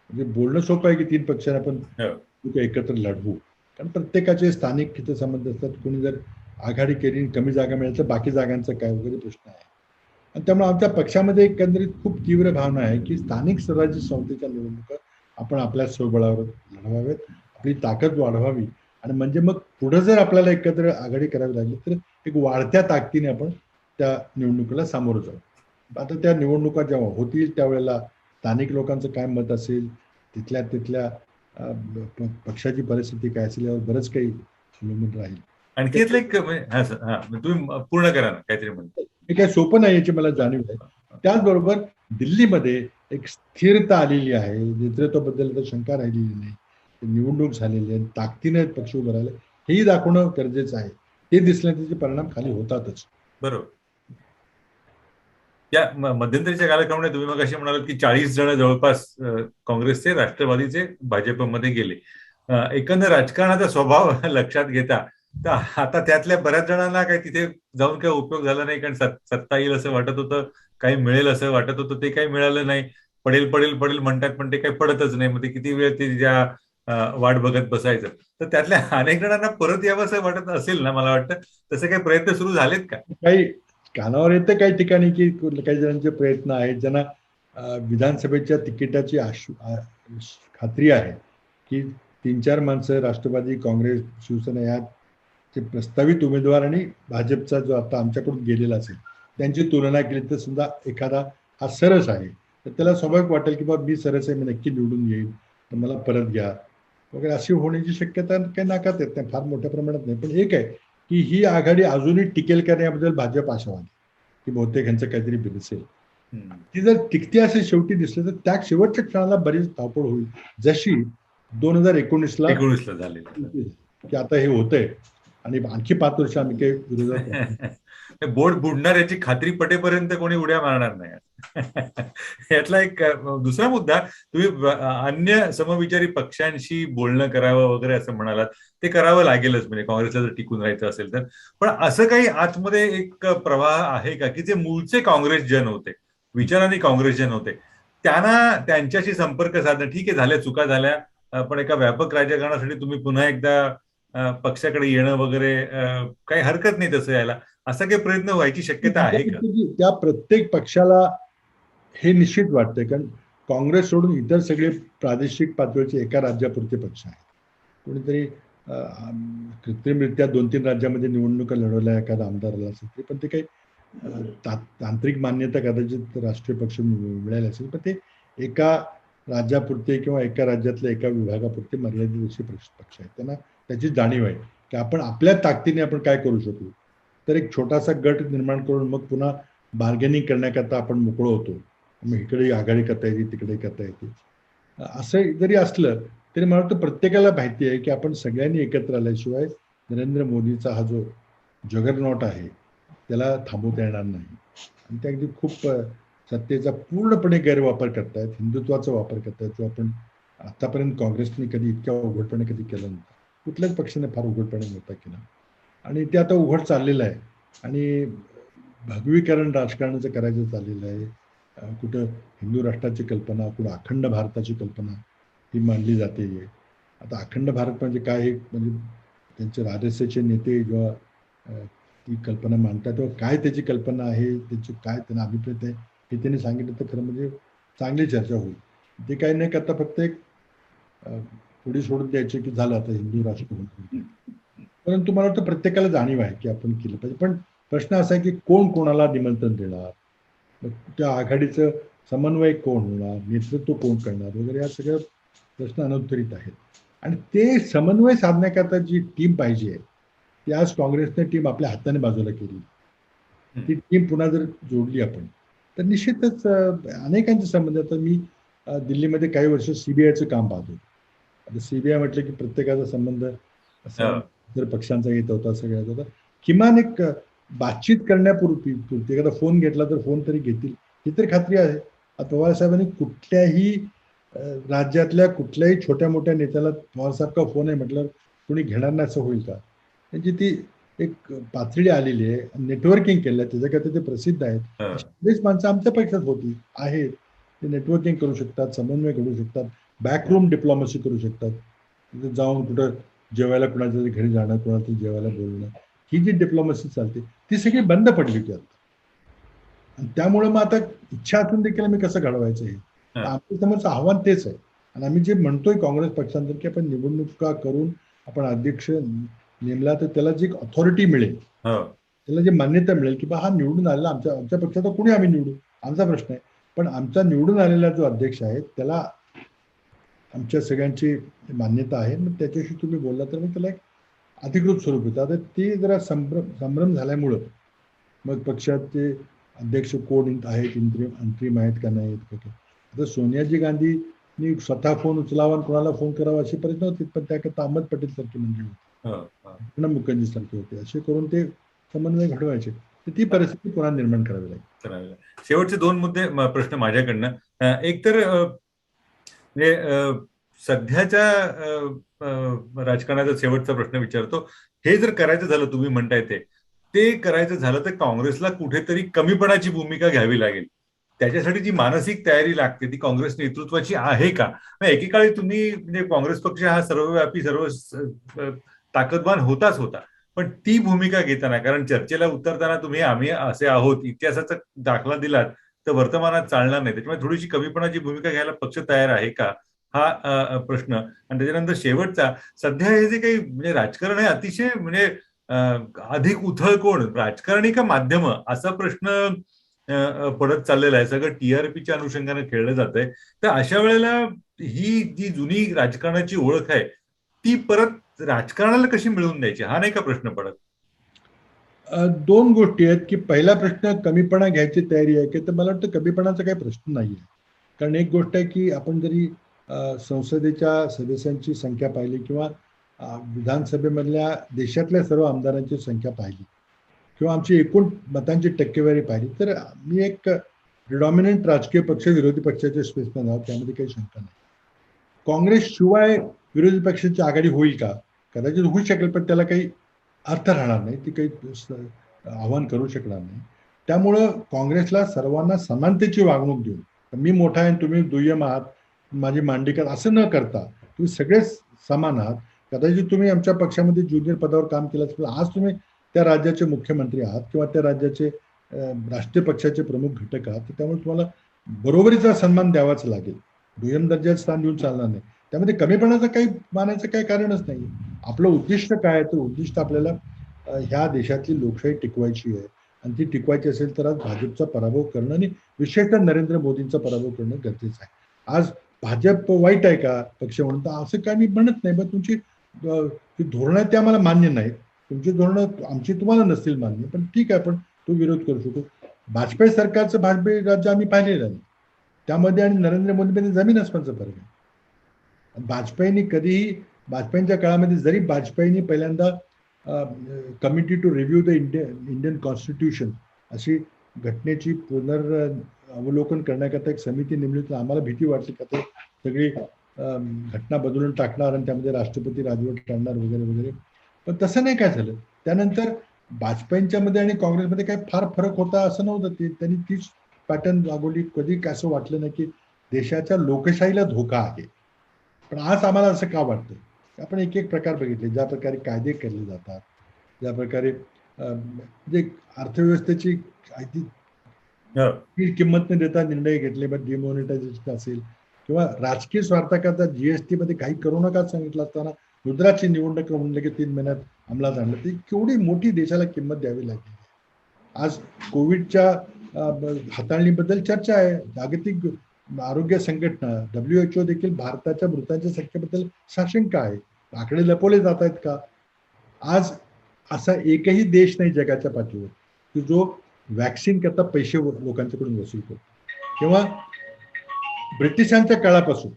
म्हणजे बोलणं सोपं आहे की 3 पक्षांना आपण एकत्र लढवू, कारण प्रत्येकाचे स्थानिक हितसंबंध असतात. कोणी जर आघाडी केली, कमी जागा मिळाल्या तर बाकी जागांचा काय वगैरे प्रश्न आहे. आणि त्यामुळे आमच्या पक्षामध्ये एकंदरीत खूप तीव्र भावना आहे की स्थानिक स्वराज्य संस्थेच्या निवडणुका आपण आपल्या स्वबळावर लढवाव्यात, आपली ताकद वाढवावी, आणि म्हणजे मग पुढे जर आपल्याला एकत्र आघाडी करावी लागली तर एक वाढत्या ताकदीने आपण त्या निवडणुकीला सामोरं जाऊ. आता त्या निवडणुका जेव्हा होतील त्यावेळेला स्थानिक लोकांचं काय मत असेल, तिथल्या तिथल्या पक्षाची परिस्थिती काय असेल यावर बरंच काही अवलंबून राहील. आणखी यातलं एक तुम्ही पूर्ण करा ना काहीतरी म्हणतो. हे काही सोपं नाही याची मला जाणीव आहे. त्याचबरोबर दिल्लीमध्ये एक स्थिरता आलेली आहे, नेतृत्वाबद्दल तर शंका राहिलेली नाही, निवडणूक झालेली आहे, ताकदीने पक्ष उभं राहिले हेही दाखवणं गरजेचं आहे. ते दिसल्याने त्याचे परिणाम खाली होतातच. बरोबर. या मध्यंतरीच्या कालक्रमाने तुम्ही मग असे म्हणालात की 40 जण जवळपास काँग्रेसचे, राष्ट्रवादीचे भाजपमध्ये गेले. एकंदर राजकारणाचा स्वभाव लक्षात घेता तर आता त्यातल्या बऱ्याच जणांना काही तिथे जाऊन काही उपयोग झाला नाही, कारण सत्ता येईल असं वाटत होतं, काही मिळेल असं वाटत होतं, ते काही मिळालं नाही. पडेल पडेल पडेल म्हणतात पण ते काही पडतच नाही. मग ते किती वेळ ते ज्या वाट बघत बसायचं. तर त्यातल्या अनेक जणांना परत यावं असं वाटत असेल ना, मला वाटतं तसे काही प्रयत्न सुरू झालेत का? काही कानावर येतं काही ठिकाणी की काही जणांचे प्रयत्न आहेत ज्यांना विधानसभेच्या तिकिटाची खात्री आहे की 3-4 माणसं राष्ट्रवादी, काँग्रेस, शिवसेना याचे प्रस्तावित उमेदवार आणि भाजपचा जो आता आमच्याकडून गेलेला असेल त्यांची तुलना केली तर सुद्धा एखादा हा सरस आहे तर त्याला स्वाभाविक वाटेल की बाबा मी सरस आहे, मी नक्की निवडून येईल, तर मला परत घ्या वगैरे, अशी होण्याची शक्यता काही नाकारता येत नाही, फार मोठ्या प्रमाणात नाही. पण एक आहे की ही आघाडी अजूनही टिकेल का नाही याबद्दल भाजप आशावादी की बहुतेक ह्यांचं काहीतरी बिनसेल. ती जर टिकते असे शेवटी दिसलं तर त्या शेवटच्या क्षणाला बरीच धावपळ होईल, जशी 2019ला झालेलं की आता हे होतंय आणि आणखी 5 वर्ष आम्ही काही विरोधात बोट बुडणार याची खात्री पटेपर्यंत कोणी उड्या मारणार नाही. यातला एक दुसरा मुद्दा, तुम्ही अन्य समविचारी पक्षांशी बोलणं करावं वगैरे असं म्हणालात, ते करावं लागेलच म्हणजे काँग्रेसला जर टिकून राहायचं असेल तर. पण असं काही आतमध्ये एक प्रवाह आहे का की जे मूळचे काँग्रेस जन होते, विचाराने काँग्रेस जन होते, त्यांना त्यांच्याशी संपर्क साधणं, ठीक आहे झाल्या चुका झाल्या पण एका व्यापक राजकारणासाठी तुम्ही पुन्हा एकदा पक्षाकडे येणं वगैरे काही हरकत नाही तसं यायला, असा काही प्रयत्न व्हायची शक्यता आहे का? त्या प्रत्येक पक्षाला हे निश्चित वाटतंय, कारण काँग्रेस सोडून इतर सगळे प्रादेशिक पातळीचे एका राज्यापुरते पक्ष आहेत. कोणीतरी कृत्रिमरित्या 2-3 राज्यामध्ये निवडणुका लढवल्या एखादा आमदाराला असेल तरी पण ते काही तांत्रिक मान्यता कदाचित राष्ट्रीय पक्ष मिळाले असेल, पण ते एका राज्यापुरते किंवा एका राज्यातल्या एका विभागापुरते मर्यादित असे पक्ष आहेत. त्यांना त्याची जाणीव आहे की आपण आपल्या ताकदीने आपण काय करू शकू. तर एक छोटासा गट निर्माण करून मग पुन्हा बार्गेनिंग करण्याकरता आपण मोकळं होतो, मग इकडे आघाडी करता येते, तिकडे करता येते. असं जरी असलं तरी मला वाटतं प्रत्येकाला माहिती आहे की आपण सगळ्यांनी एकत्र आल्याशिवाय नरेंद्र मोदीचा हा जो जगरनॉट आहे त्याला थांबवता येणार नाही. आणि ते अगदी खूप सत्तेचा पूर्णपणे गैरवापर करतायत, हिंदुत्वाचा वापर करतायत, जो आपण आतापर्यंत काँग्रेसने कधी इतक्या उघडपणे कधी केलं नव्हतं, कुठल्याच पक्षाने फार उघडपणे नव्हता केला. आणि ते आता उघड चाललेलं आहे आणि भगवीकरण राजकारणाचं करायचं चाललेलं आहे. कुठं हिंदू राष्ट्राची कल्पना, कुठं अखंड भारताची कल्पना ही मांडली जाते. आता अखंड भारत म्हणजे काय, म्हणजे त्यांचे RSSचे नेते जेव्हा ती कल्पना मांडतात तेव्हा काय त्याची कल्पना आहे, त्याची काय त्यांना अभिप्रेत आहे हे त्यांनी सांगितलं तर खरं म्हणजे चांगली चर्चा होईल. ते काही नाही करता फक्त एक पुढे सोडून द्यायचे की झालं आता हिंदू राष्ट्र होईल. परंतु मला वाटतं प्रत्येकाला जाणीव आहे की आपण केलं पाहिजे. पण प्रश्न असा आहे की कोण कोणाला निमंत्रण देणार, त्या आघाडीचं समन्वय कोण होणार, नेतृत्व कोण करणार वगैरे, या सगळ्या प्रश्न अनुत्तरित आहेत. आणि ते समन्वय साधण्याकरता जी टीम पाहिजे ती आज काँग्रेसने टीम आपल्या हाताने बाजूला केली. ती टीम पुन्हा जर जोडली आपण तर निश्चितच अनेकांचे संबंध. आता मी दिल्लीमध्ये काही वर्ष CBIचं काम पाहतो. आता CBI म्हटलं की प्रत्येकाचा संबंध असा जर पक्षांचा येत होता, सगळ्यात होता. किमान एक बातचीत करण्यापूर्वी एखादा फोन घेतला तर फोन तरी घेतील ही तरी खात्री आहे. पवार साहेबांनी कुठल्याही राज्यातल्या कुठल्याही छोट्या मोठ्या नेत्याला पवार साहेब का फोन आहे म्हटलं कोणी घेणार नाही असं होईल का. त्यांची ती एक पातळी आलेली आहे, नेटवर्किंग केलं त्याच्याकरता ते प्रसिद्ध आहेत. बरेच माणसं आमच्या पक्षात होती आहेत, ते नेटवर्किंग करू शकतात, समन्वय करू शकतात, बॅकरूम डिप्लोमसी करू शकतात. तिथे जाऊन कुठं जेवायला कुणाच्या घरी जाणं, कुणाला जेवायला बोलणं, ही जी डिप्लोमसी चालते ती सगळी बंद पडली होती आता. आणि त्यामुळे मग आता इच्छा असून देखील आम्ही कसं घडवायचं हे हा. आमच्या समोरचं आव्हान तेच आहे. आणि आम्ही जे म्हणतोय काँग्रेस पक्षांतर की आपण निवडणुका करून आपण अध्यक्ष नेमला तर त्याला जी ऑथॉरिटी मिळेल, हो. त्याला जी मान्यता मिळेल की बा हा निवडून आलेला आमच्या पक्षाचा कोणी आम्ही निवडू, आमचा प्रश्न आहे. पण आमचा निवडून आलेला जो अध्यक्ष आहे त्याला आमच्या सगळ्यांची मान्यता आहे. मग त्याच्याशी तुम्ही बोलला तर मग त्याला एक अधिकृत स्वरूप येतं. आता ते जरा संभ्रम झाल्यामुळं मग पक्षाचे अध्यक्ष कोण आहेत, अंतरिम आहेत का नाही आहेत का. आता सोनियाजी गांधींनी स्वतः फोन उचलावा आणि कोणाला फोन करावा असे प्रयत्न होते, पण त्याकरता अहमद पटेल सारखे मंडळी होते, हो. हो. प्रणब मुखर्जी सारखे होते. असे करून ते समन्वय घडवायचे. तर ती परिस्थिती पुन्हा निर्माण करावी लागेल. शेवटचे 2 मुद्दे प्रश्न माझ्याकडनं. एक तर म्हणजे सध्याच्या राजकारणाचा शेवटचा प्रश्न विचारतो. हे जर करायचं झालं, तुम्ही म्हणताय ते करायचं झालं तर काँग्रेसला कुठेतरी कमीपणाची भूमिका घ्यावी लागेल. त्याच्यासाठी जी मानसिक तयारी लागते ती काँग्रेस नेतृत्वाची आहे का? एकेकाळी तुम्ही म्हणजे काँग्रेस पक्ष हा सर्वव्यापी सर्व ताकदवान होता, पण ती भूमिका घेताना, कारण चर्चेला उतरताना तुम्ही आम्ही असे आहोत इतिहासाचा दाखला दिलात तर वर्तमानात चालणार नाही. त्याच्यामुळे थोडीशी कमीपणाची भूमिका घ्यायला पक्ष तयार आहे का, हा प्रश्न. आणि त्याच्यानंतर शेवटचा, सध्या हे जे काही म्हणजे राजकारण आहे अतिशय म्हणजे अधिक उथळ कोण, राजकारणी का माध्यम, असा प्रश्न पडत चाललेला आहे. सगळं टीआरपीच्या अनुषंगाने खेळलं जात आहे. तर अशा वेळेला ही जी जुनी राजकारणाची ओळख आहे ती परत राजकारणाला कशी मिळवून द्यायची, हा नाही का प्रश्न पडत? 2 गोष्टी आहेत की पहिला प्रश्न कमीपणा घ्यायची तयारी आहे की, तर मला वाटतं कमीपणाचा काही प्रश्न नाही आहे. कारण एक गोष्ट आहे की आपण जरी संसदेच्या सदस्यांची संख्या पाहिली किंवा विधानसभेमधल्या देशातल्या सर्व आमदारांची संख्या पाहिली किंवा आमची एकूण मतांची टक्केवारी पाहिली, तर मी एक प्रिडॉमिनंट राजकीय पक्ष विरोधी पक्षाच्या स्पेसमध्ये आहोत, त्यामध्ये काही शंका नाही. काँग्रेस शिवाय विरोधी पक्षाची आघाडी होईल का? कदाचित होऊ शकेल, पण त्याला काही अर्थ राहणार नाही, ती काही आव्हान करू शकणार नाही. त्यामुळं काँग्रेसला सर्वांना समानतेची वागणूक देऊन, मी मोठा आहे तुम्ही दुय्यम आहात, माझी मांडी कर, असं न करता तुम्ही सगळे समान आहात. कदाचित तुम्ही आमच्या पक्षामध्ये ज्युनियर पदावर काम केलं असेल, आज तुम्ही त्या राज्याचे मुख्यमंत्री आहात किंवा त्या राज्याचे राष्ट्रीय पक्षाचे प्रमुख घटक आहात, तर त्यामुळे तुम्हाला बरोबरीचा सन्मान द्यावाच लागेल. दुय्यम दर्जाचं स्थान देऊन चालणार नाही. त्यामध्ये कमीपणाचं काही मानायचं काही कारणच नाही. आपलं उद्दिष्ट काय आहे, तर उद्दिष्ट आपल्याला ह्या देशातली लोकशाही टिकवायची आहे आणि ती टिकवायची असेल तर आज भाजपचा पराभव करणं आणि विशेषतः नरेंद्र मोदींचा पराभव करणं गरजेचं आहे. आज भाजप वाईट आहे का पक्ष म्हणून, तर असं काय मी म्हणत नाही. पण तुमची धोरणं आहेत ते आम्हाला मान्य नाहीत, तुमची धोरणं आमची तुम्हाला नसतील मान्य, पण ठीक आहे, आपण तो विरोध करू शकतो. वाजपेयी सरकारचं भाजपी राज्य आम्ही पाहिलेलं नाही, त्यामध्ये आणि नरेंद्र मोदीमध्ये जमीन अस्मानचा फरक आहे. वाजपेयींच्या काळामध्ये जरी वाजपेयींनी पहिल्यांदा committee to review the Indian constitution अशी घटनेची पुनर्अवलोकन करण्याकरता एक समिती नेमली, तर आम्हाला भीती वाटली का ते सगळी घटना बदलून टाकणार आणि त्यामध्ये राष्ट्रपती राजवट आणणार वगैरे वगैरे. पण तसं नाही काय झालं. त्यानंतर वाजपेयींच्या मध्ये आणि काँग्रेसमध्ये काही फार फरक होता असं नव्हतं. ते त्यांनी तीच पॅटर्न राबवली. कधी असं वाटलं नाही की देशाच्या लोकशाहीला धोका आहे. पण आज आम्हाला असं का वाटतं, आपण एक एक प्रकार बघितले, ज्या प्रकारे कायदे केले जातात, ज्या प्रकारे म्हणजे अर्थव्यवस्थेची किंमत न देता निर्णय घेतले, मग डिमॉनिटायझेशन असेल किंवा राजकीय स्वार्थाकरता जीएसटी मध्ये काही करू नका सांगितलं असताना रुद्राची निवडणूक म्हणलं की 3 महिन्यात अंमलात आणलं, ती केवढी मोठी देशाला किंमत द्यावी लागली. आज कोविडच्या हाताळणीबद्दल चर्चा आहे. जागतिक आरोग्य संघटना WHO देखील भारताच्या मृतांच्या संख्येबद्दल साशंक आहे. आकडे लपवले जात आहेत का? आज असा एकही देश नाही जगाच्या पाठीवर की जो व्हॅक्सिन करता पैसे लोकांच्याकडून वसूल करतो. किंवा ब्रिटिशांच्या काळापासून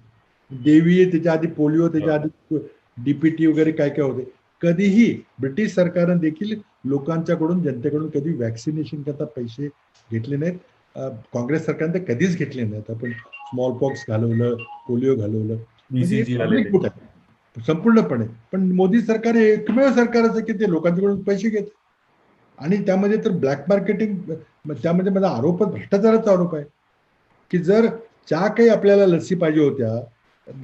देवी, त्याच्या आधी पोलिओ, त्याच्या आधी DPT वगैरे काय काय होते, कधीही ब्रिटिश सरकारने देखील लोकांच्याकडून, जनतेकडून कधी व्हॅक्सिनेशन करता पैसे घेतले नाहीत. काँग्रेस सरकारने कधीच घेतले नाहीत. आपण स्मॉल पॉक्स घालवलं, पोलिओ घालवलं, संपूर्णपणे. पण मोदी सरकार हे एकमेव सरकार असं की ते लोकांच्याकडून पैसे घेत आणि त्यामध्ये तर ब्लॅक मार्केटिंग, त्यामध्ये माझा आरोप भ्रष्टाचाराचा आरोप आहे की जर ज्या काही आपल्याला लसी पाहिजे होत्या,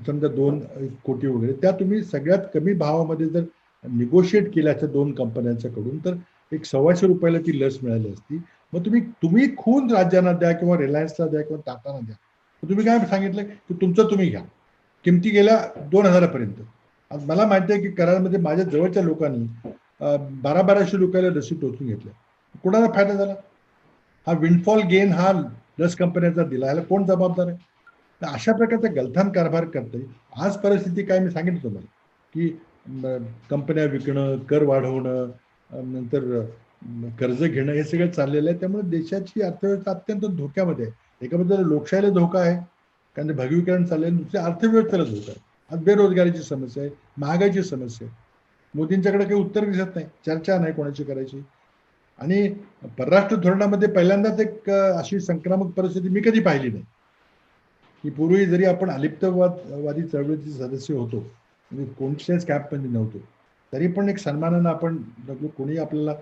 समजा 2 कोटी वगैरे, त्या तुम्ही सगळ्यात कमी भावामध्ये जर निगोशिएट केल्याच्या 2 कंपन्यांच्याकडून, तर एक ₹1,200 ला ती लस मिळाली असती. मग तुम्ही खून राज्यांना द्या किंवा रिलायन्सला द्या किंवा टाटाना द्या. तुम्ही काय सांगितलं की तुमचं तुम्ही घ्या. किमती गेल्या 2000 आज मला माहिती आहे की कराडमध्ये माझ्या जवळच्या लोकांनी 1200 रुपयाला लसी टोचून घेतल्या. कोणाला फायदा झाला? हा विंडफॉल गेन हा लस कंपन्यांचा दिला, ह्याला कोण जबाबदार आहे? तर अशा प्रकारचा गलथान कारभार करते. आज परिस्थिती काय मी सांगितलं तुम्हाला की कंपन्या विकणं, कर वाढवणं, नंतर कर्ज घेणं, हे सगळं चाललेलं आहे. त्यामुळे देशाची अर्थव्यवस्था अत्यंत धोक्यामध्ये आहे. एका बाजूला लोकशाहीला धोका आहे, कारण भगवीकरण चाललंय, दुसऱ्या अर्थव्यवस्थेला धोका आहे. आज बेरोजगारीची समस्या आहे, महागाईची समस्या आहे. मोदींच्याकडे काही उत्तर दिसत नाही, चर्चा नाही कोणाची करायची. आणि परराष्ट्र धोरणामध्ये पहिल्यांदाच एक अशी संक्रामक परिस्थिती मी कधी पाहिली नाही की पूर्वी जरी आपण अलिप्तवादी चळवळीचे सदस्य होतो, म्हणजे कोणत्याच कॅम्पमध्ये नव्हतो, तरी पण एक सन्मानानं आपण कोणी आपल्याला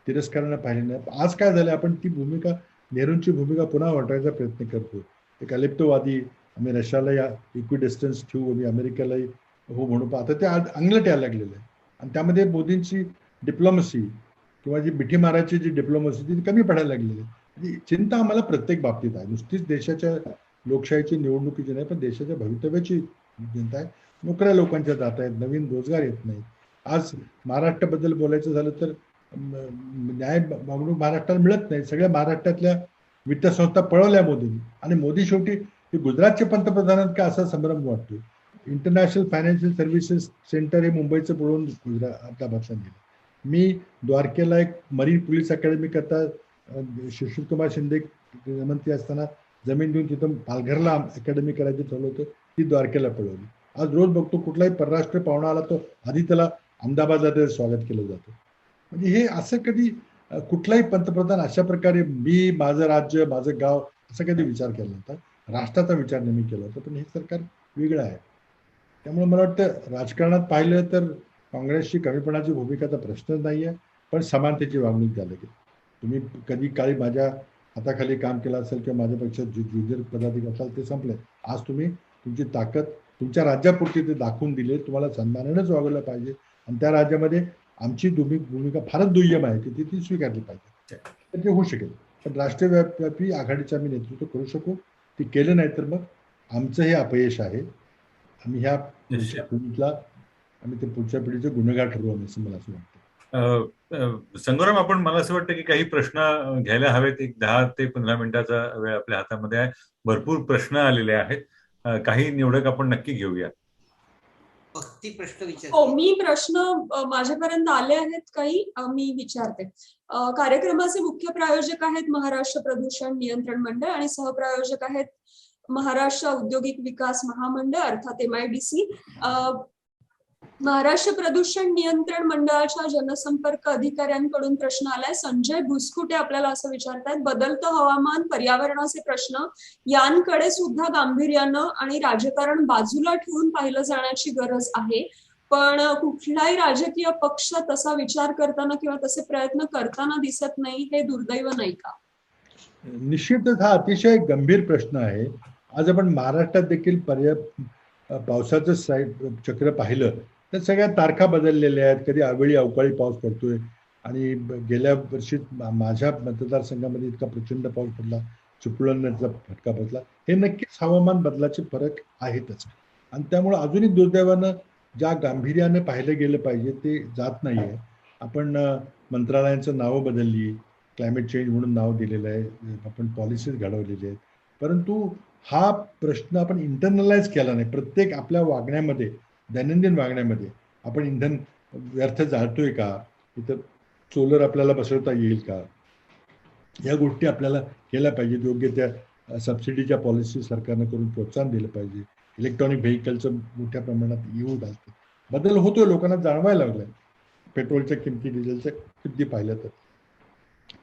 तिरस्कारानं पाहिलं नाही. आज काय झालं, आपण ती भूमिका, नेहरूंची भूमिका पुन्हा वाटायचा प्रयत्न करतो. एक अलिप्तवादी, आम्ही रशियाला या इक्विडिस्टन्स ठेवू, आम्ही अमेरिकेलाही हो म्हणू. आता ते अंगलट यायला लागलेलं आहे. आणि त्यामध्ये मोदींची डिप्लोमसी किंवा जी मिठी मारायची जी डिप्लोमसी ती कमी पडायला लागलेली आहे. चिंता आम्हाला प्रत्येक बाबतीत आहे, नुसतीच देशाच्या लोकशाहीची निवडणुकीची नाही, पण देशाच्या भवितव्याची चिंता आहे. नोकऱ्या लोकांच्या जात आहेत, नवीन रोजगार येत नाही. आज महाराष्ट्राबद्दल बोलायचं झालं तर न्याय मागणूक महाराष्ट्राला मिळत नाही. सगळ्या महाराष्ट्रातल्या वित्तसंस्था पळवल्या मोदींनी, आणि मोदी शेवटी ते गुजरातचे पंतप्रधान का असा संभ्रम वाटतोय. इंटरनॅशनल फायनान्शियल सर्व्हिसेस सेंटर हे मुंबईचं पळवून अहमदाबादला नेलं. मी द्वारकेला एक मरीन पोलीस अकॅडमी करता सुशीलकुमार शिंदे मंत्री असताना जमीन देऊन तिथं पालघरला अकॅडमी करायची ठरवलं होतं, ती द्वारकेला पळवली. आज रोज बघतो कुठलाही परराष्ट्र पाहुणा आला तो आधी त्याला अहमदाबादला स्वागत केलं जातं. म्हणजे हे असं कधी कुठलाही पंतप्रधान अशा प्रकारे मी, माझं राज्य, माझं गाव असा कधी विचार केला नव्हता. राष्ट्राचा विचार नेहमी केला होता, पण हे सरकार वेगळं आहे. त्यामुळे मला वाटतं राजकारणात पाहिलं तर काँग्रेसची कमीपणाची भूमिकाचा प्रश्नच नाही आहे, पण समानतेची वागणूक द्यायला गेली. तुम्ही कधी काळी माझ्या हाताखाली काम केलं असेल किंवा माझ्यापेक्षा ज्युनियर पदाधिकारी असाल, ते संपले. आज तुम्ही तुमची ताकद तुमच्या राज्यापुरती ते दाखवून दिले, तुम्हाला सन्मानानेच वागवलं पाहिजे. आणि त्या राज्यामध्ये आमची भूमिका फारच दुय्यम आहे की ती स्वीकारली पाहिजे, तर ते होऊ शकेल. पण राष्ट्रव्यापी आघाडीचं आम्ही नेतृत्व करू शकू. ती केलं नाही तर मग आमचं हे अपयश आहे. आम्ही ह्या पिढीतला आम्ही ते पुढच्या पिढीचे गुन्हेगार ठरवू आम्ही, असं मला असं वाटतं. संग्राम, आपण मला असं वाटतं की काही प्रश्न घ्यायला हवेत. एक 10 ते 15 मिनिटाचा वेळ आपल्या हातामध्ये आहे. भरपूर प्रश्न आलेले आहेत, काही निवडक आपण नक्की घेऊया. प्रश्न विचार. हो, मी प्रश्न माझ्यापर्यंत आले आहेत काही, मी विचारते. कार्यक्रमाचे मुख्य प्रायोजक आहेत महाराष्ट्र प्रदूषण नियंत्रण मंडळ आणि सहप्रायोजक आहेत महाराष्ट्र औद्योगिक विकास महामंडळ अर्थात MIDC. महाराष्ट्र प्रदूषण नियंत्रण मंडळाच्या जनसंपर्क अधिकाऱ्यांकडून प्रश्न आलाय. संजय भुसकुटे आपल्याला असं विचारतायत, बदलतं हवामान, पर्यावरणाचे प्रश्न यांकडे सुद्धा गांभीर्यानं आणि राजकारण बाजूला ठेवून पाहिलं जाण्याची गरज आहे. पण कुठलाही राजकीय पक्ष तसा विचार करताना किंवा तसे प्रयत्न करताना दिसत नाही. हे दुर्दैव नाही का? निश्चितच हा अतिशय गंभीर प्रश्न आहे. आज आपण महाराष्ट्रात देखील पावसाचं चक्र पाहिलं तर सगळ्या तारखा बदललेल्या आहेत. कधी अवेळी अवकाळी पाऊस पडतोय, आणि गेल्या वर्षी माझ्या मतदारसंघामध्ये इतका प्रचंड पाऊस पडला, चिपळूणचा फटका बसला. हे नक्कीच हवामान बदलाचे फरक आहेतच. आणि त्यामुळे अजूनही दुर्दैवानं ज्या गांभीर्याने पाहिलं गेलं पाहिजे ते जात नाही आहे. आपण मंत्रालयांचं नावं बदलली, क्लायमेट चेंज म्हणून नाव दिलेलं आहे, आपण पॉलिसीज घडवलेली आहेत, परंतु हा प्रश्न आपण इंटरनलाइज केला नाही. प्रत्येक आपल्या वागण्यामध्ये, दैनंदिन वागण्यामध्ये आपण इंधन व्यर्थ जाळतोय का, इथं सोलर आपल्याला बसवता येईल का, या गोष्टी आपल्याला केल्या पाहिजेत. योग्य त्या सबसिडीच्या पॉलिसी सरकारनं करून प्रोत्साहन दिलं पाहिजे. इलेक्ट्रॉनिक व्हेकलचं मोठ्या प्रमाणात येऊ घालतं, बदल होतोय, लोकांना जाणवायला लागलाय. पेट्रोलच्या किमती, डिझेलच्या किमती पाहिल्या तर.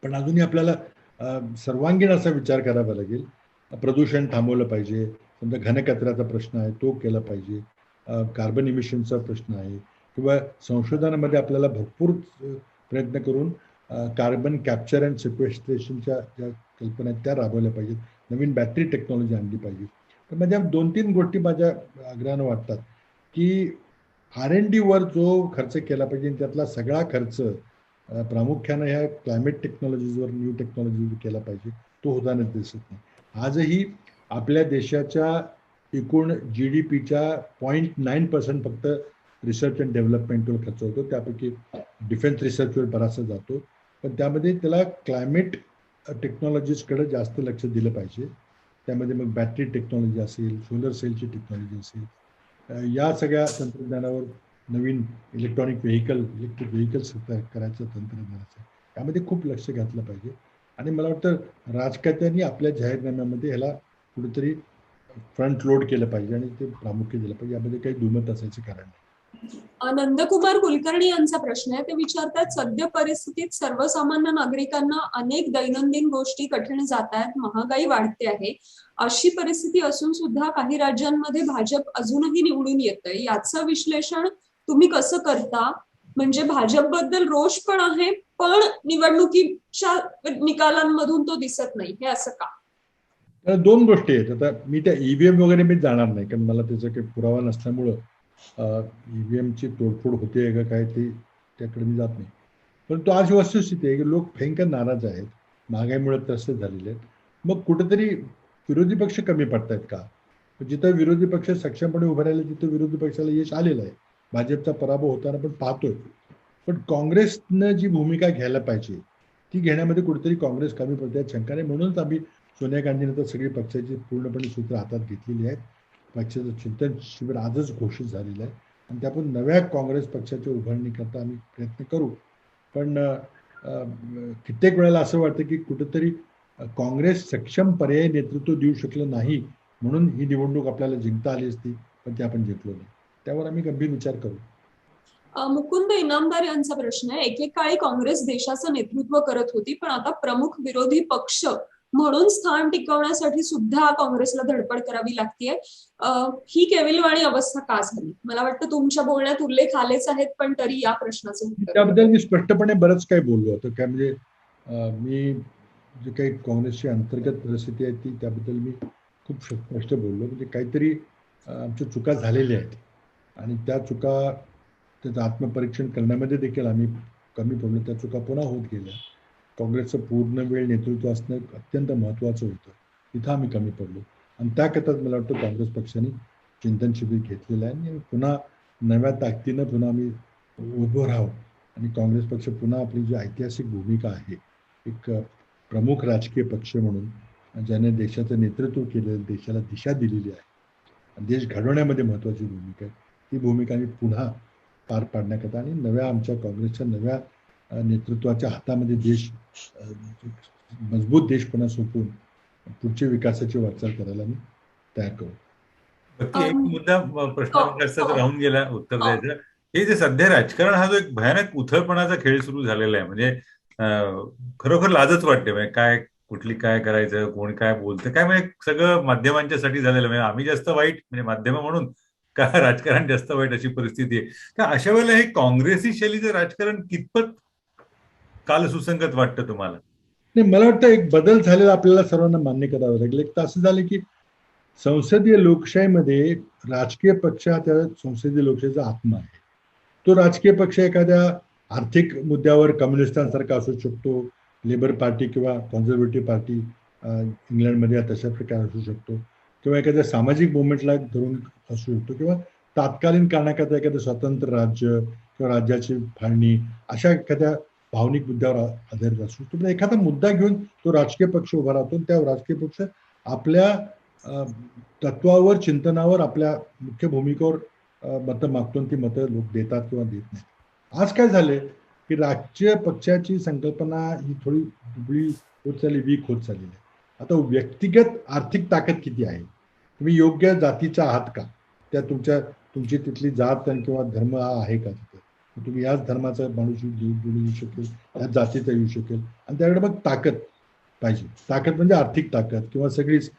पण अजूनही आपल्याला सर्वांगीण असा विचार करावा लागेल. प्रदूषण थांबवलं पाहिजे. समजा घनकचऱ्याचा प्रश्न आहे तो केला पाहिजे, कार्बन इमिशनचा प्रश्न आहे, किंवा संशोधनामध्ये आपल्याला भरपूर प्रयत्न करून कार्बन कॅप्चर अँड सिक्वेस्ट्रेशनच्या ज्या कल्पना आहेत त्या राबवल्या पाहिजेत. नवीन बॅटरी टेक्नॉलॉजी आणली पाहिजे. तर माझ्या 2-3 गोष्टी माझ्या आग्रहानं वाटतात की R&D वर जो खर्च केला पाहिजे त्यातला सगळा खर्च प्रामुख्यानं ह्या क्लायमेट टेक्नॉलॉजीजवर, न्यू टेक्नॉलॉजीवर केला पाहिजे. तो होताना दिसत नाही. आजही आपल्या देशाच्या एकूण GDPच्या 0.9% फक्त रिसर्च अँड डेव्हलपमेंटवर खर्च होतो. त्यापैकी डिफेन्स रिसर्चवर बराचसा जातो. पण त्यामध्ये त्याला क्लायमेट टेक्नॉलॉजीजकडे जास्त लक्ष दिलं पाहिजे. त्यामध्ये मग बॅटरी टेक्नॉलॉजी असेल, सोलर सेलची टेक्नॉलॉजी असेल, या सगळ्या तंत्रज्ञानावर, नवीन इलेक्ट्रिक व्हेकल्स करायचं तंत्रज्ञानाचं, त्यामध्ये खूप लक्ष घातलं पाहिजे. आणि मला वाटतं राजकारण्यांनी आपल्या जाहीरनाम्यामध्ये ह्याला कुठेतरी फ्रंट लोड केलं पाहिजे आणि ते प्रामुख्य दिलं पाहिजे. यामध्ये काही दुमत असायचं कारण नाही. नंदकुमार कुलकर्णी यांचा प्रश्न आहे. ते विचारतात, सद्य परिस्थितीत सर्वसामान्य नागरिकांना अनेक दैनंदिन गोष्टी कठीण जात आहेत, महागाई वाढते आहे. अशी परिस्थिती असून सुद्धा काही राज्यांमध्ये भाजप अजूनही निवडून येतंय. याचं विश्लेषण तुम्ही कसं करता? म्हणजे भाजपबद्दल रोष पण आहे, पण निवडणुकीच्या निकालांमधून तो दिसत नाही, हे असं का? तर दोन गोष्टी आहेत. आता मी त्या EVM वगैरे मी जाणार नाही, कारण मला त्याचा काही पुरावा नसल्यामुळं EVMची तोडफोड होते का काय ते त्याकडे मी जात नाही. परंतु आज वस्तुस्थिती आहे की लोक भयंकर नाराज आहेत, महागाईमुळे त्रस्त झालेले आहेत. मग कुठेतरी विरोधी पक्ष कमी पडतायत का? जिथं विरोधी पक्ष सक्षमपणे उभे राहिले तिथं विरोधी पक्षाला यश आलेलं आहे. भाजपचा पराभव होताना पण पाहतोय. पण काँग्रेसनं जी भूमिका घ्यायला पाहिजे ती घेण्यामध्ये कुठेतरी काँग्रेस कमी पडते, शंका नाही. म्हणूनच आम्ही सोनिया गांधीने तर सगळी पक्षाची पूर्णपणे सूत्र हातात घेतलेली आहेत. पक्षाचं चिंतन शिबिर आजच घोषित झालेलं आहे आणि त्यातून नव्या काँग्रेस पक्षाच्या उभारणीकरता आम्ही प्रयत्न करू. पण कित्येक वेळेला असं वाटतं की कुठेतरी काँग्रेस सक्षम पर्यायी नेतृत्व देऊ शकलं नाही, म्हणून ही निवडणूक आपल्याला जिंकता आली असती, पण ते आपण जिंकलो नाही. त्यावर आम्ही गंभीर विचार करू. मुकुंद इनामदार यांचा प्रश्न आहे. एकेकाळी काँग्रेस देशाचं नेतृत्व करत होती, पण आता प्रमुख विरोधी पक्ष म्हणून स्थान टिकवण्यासाठी सुद्धा काँग्रेसला धडपड करावी लागतेय. ही केविलवाणी अवस्था का झाली? मला वाटतं तुमच्या बोलण्यात उल्लेख आलेच आहेत, पण तरी या प्रश्नाचं उत्तर. त्याबद्दल मी स्पष्टपणे बरंच काही बोललो होतो. काय म्हणजे मी जे काही काँग्रेसची अंतर्गत परिस्थिती आहे ती त्याबद्दल मी खूप स्पष्ट बोललो. म्हणजे काहीतरी आमच्या चुका झालेल्या आहेत आणि त्या चुका, त्याचं आत्मपरीक्षण करण्यामध्ये देखील आम्ही कमी पडलो. त्या चुका पुन्हा होत गेल्या. काँग्रेसचं पूर्ण वेळ नेतृत्व असणं अत्यंत महत्त्वाचं होतं, तिथं आम्ही कमी पडलो आणि त्याकरता मला वाटतं काँग्रेस पक्षाने चिंतन शिबिर घेतलेलं आहे आणि पुन्हा नव्या ताकदीनं पुन्हा आम्ही उभं राहू आणि काँग्रेस पक्ष पुन्हा आपली जी ऐतिहासिक भूमिका आहे, एक प्रमुख राजकीय पक्ष म्हणून ज्याने देशाचं नेतृत्व केलेलं, देशाला दिशा दिलेली आहे, देश घडवण्यामध्ये महत्त्वाची भूमिका आहे, ती भूमिका आम्ही पुन्हा पार पाडण्याकरता आणि नव्या आमच्या काँग्रेसच्या नव्या नेतृत्वाच्या हातामध्ये देश, मजबूत देश पुन्हा सोपवून पुढच्या विकासाची वाटचाल करायला मी तयार करू. एक मुद्दा प्रश्न राहून गेला उत्तर द्यायचं. हे जे सध्या राजकारण हा जो एक भयानक उथळपणाचा खेळ सुरू झालेला आहे, म्हणजे खरोखर लाजच वाटते. म्हणजे काय, कुठली काय करायचं, कोण काय बोलतं काय, म्हणजे सगळं माध्यमांच्यासाठी झालेलं. म्हणजे आम्ही जास्त वाईट, म्हणजे माध्यम म्हणून का राजकारण जास्त वाईट, अशी परिस्थिती आहे. तर अशा वेळेला हे काँग्रेसी शैलीचं राजकारण कितपत काल सुसंगत वाटतं तुम्हाला? नाही, मला वाटतं एक बदल झालेला आपल्याला सर्वांना मान्य करावं लागेल. एक तर असं झालं की संसदीय लोकशाहीमध्ये राजकीय पक्ष हा त्या संसदीय लोकशाहीचा आत्मा आहे. तो राजकीय पक्ष एखाद्या आर्थिक मुद्द्यावर कम्युनिस्टांसारखा असू शकतो, लेबर पार्टी किंवा कॉन्झर्वेटिव्ह पार्टी इंग्लंडमध्ये तशा प्रकारे असू शकतो, किंवा एखाद्या सामाजिक मुवमेंटला धरून असू शकतो, किंवा तात्कालीन कारणाकरता एखादं स्वतंत्र राज्य किंवा राज्याची फाळणी अशा एखाद्या भावनिक मुद्द्यावर आधारित असू शकतो. एखादा मुद्दा घेऊन तो राजकीय पक्ष उभा राहतो, त्या राजकीय पक्ष आपल्या तत्वावर, चिंतनावर, आपल्या मुख्य भूमिकेवर मतं मागतो, ती मतं लोक देतात किंवा देत नाहीत. आज काय झालंय की राजकीय पक्षाची संकल्पना ही थोडी दुबळी होत चालली, वीक होत चाललेली आहे. आता व्यक्तिगत आर्थिक ताकद किती आहे, तुम्ही योग्य जातीचा आहात का, त्या तुमची तिथली जात किंवा धर्म हा आहे का, तिथं तुम्ही याच धर्माचा माणूस येऊ शकेल, याच जातीचा येऊ शकेल, आणि त्याकडे मग ताकद पाहिजे. ताकद म्हणजे आर्थिक ताकद किंवा सगळीच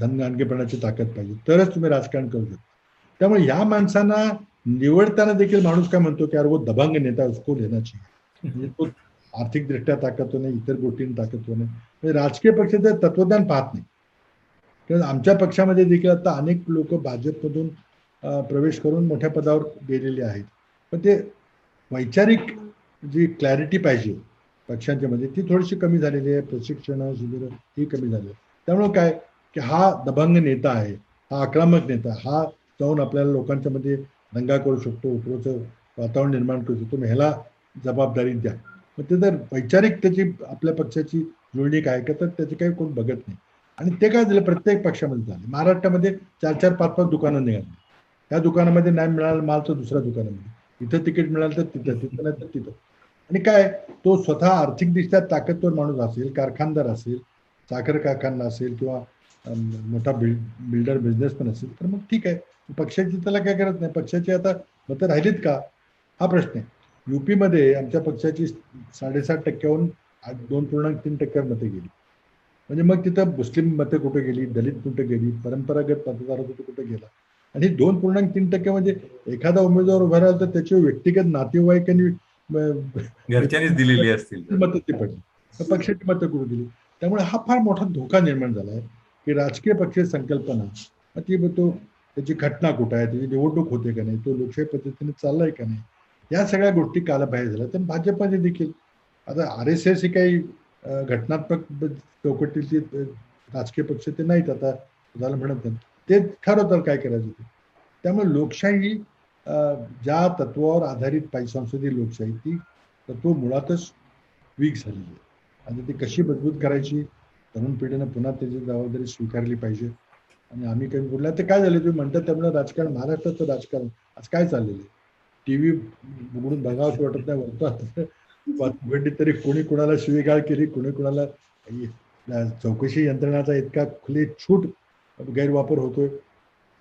धनगाणगेपणाची ताकद पाहिजे, तरच तुम्ही राजकारण करू शकता. त्यामुळे ह्या माणसांना निवडताना देखील माणूस काय म्हणतो की अरे वो दबंग नेता उसको लेना चाहिए. म्हणजे तो आर्थिकदृष्ट्या ताकदतो नाही, इतर गोष्टींनी ताकदतो नाही. म्हणजे राजकीय पक्षाचं तत्वज्ञान पाहत नाही. कारण आमच्या पक्षामध्ये देखील आता अनेक लोक भाजपमधून प्रवेश करून मोठ्या पदावर गेलेले आहेत, पण ते वैचारिक जी क्लॅरिटी पाहिजे पक्षांच्या मध्ये ती थोडीशी कमी झालेली आहे. प्रशिक्षण शिबिर ही कमी झाली आहे. त्यामुळे काय की हा दबंग नेता आहे, हा आक्रमक नेता, हा जाऊन आपल्याला लोकांच्या मध्ये दंगा करू शकतो, उत्तरोचं वातावरण निर्माण करू शकतो. मग ह्याला जबाबदारी द्या. मग ते जर वैचारिक त्याची आपल्या पक्षाची जुळणी काय का तर त्याचे काही कोण बघत नाही. आणि ते काय झालं प्रत्येक पक्षामध्ये झाले. महाराष्ट्रामध्ये 4-4, 5-5 दुकानं निघाली. त्या दुकानामध्ये नाही मिळाला माल तर दुसऱ्या दुकानामध्ये, इथं तिकीट मिळालं तर तिथं नाही तर तिथं. आणि काय तो स्वतः आर्थिकदृष्ट्या ताकदवर माणूस असेल, कारखानदार असेल, साखर कारखाना असेल किंवा मोठा बिल्डर बिझनेसमॅन असेल तर मग ठीक आहे. पक्षाची त्याला काय करत नाही. पक्षाची आता मतं राहिलीत का हा प्रश्न आहे. युपीमध्ये आमच्या पक्षाची 7.5%हून 2.3% मतं गेली. म्हणजे मग तिथं मुस्लिम मतं कुठे गेली, दलित कुठे गेली, परंपरागत मतदार होते कुठे गेला. आणि 2.3% म्हणजे एखादा उमेदवार उभा राहिला तर त्याचे व्यक्तिगत नातेवाईकांनी घरच्यांनीच दिलेली असतील तर. मतं ती पडली, पक्षाची मतं कुठे दिली. त्यामुळे हा फार मोठा धोका निर्माण झाला आहे की राजकीय पक्ष संकल्पना ती तो त्याची घटना कुठं आहे, त्याची निवडणूक होते का नाही, तो लोकशाही पद्धतीने चाललाय का नाही, या सगळ्या गोष्टी कालबाह्य झाल्या. तर भाजपमध्ये देखील आता RSS ही काही घटनात्मक चौकटीतली राजकीय पक्ष ते नाहीत. आता झालं म्हणत नाही ते ठरवतात काय करायचं ते. त्यामुळे लोकशाही ज्या तत्वावर आधारित पाहिजे संसदीय लोकशाही ती तत्व मुळातच वीक झालेली आहे. आणि ती कशी मजबूत करायची तरुण पिढीनं पुन्हा त्याची जबाबदारी स्वीकारली पाहिजे. आणि आम्ही काही बोलला ते काय झालं तुम्ही म्हणतात त्यामुळे राजकारण महाराष्ट्राचं राजकारण आज काय चाललेलं आहे. टीव्ही उघडून बघावंच वाटत नाही. वरतात तरी कोणी कोणाला शिवीगाळ केली, कोणी कोणाला चौकशी यंत्रणाचा इतका खुली छूट गैरवापर होतोय.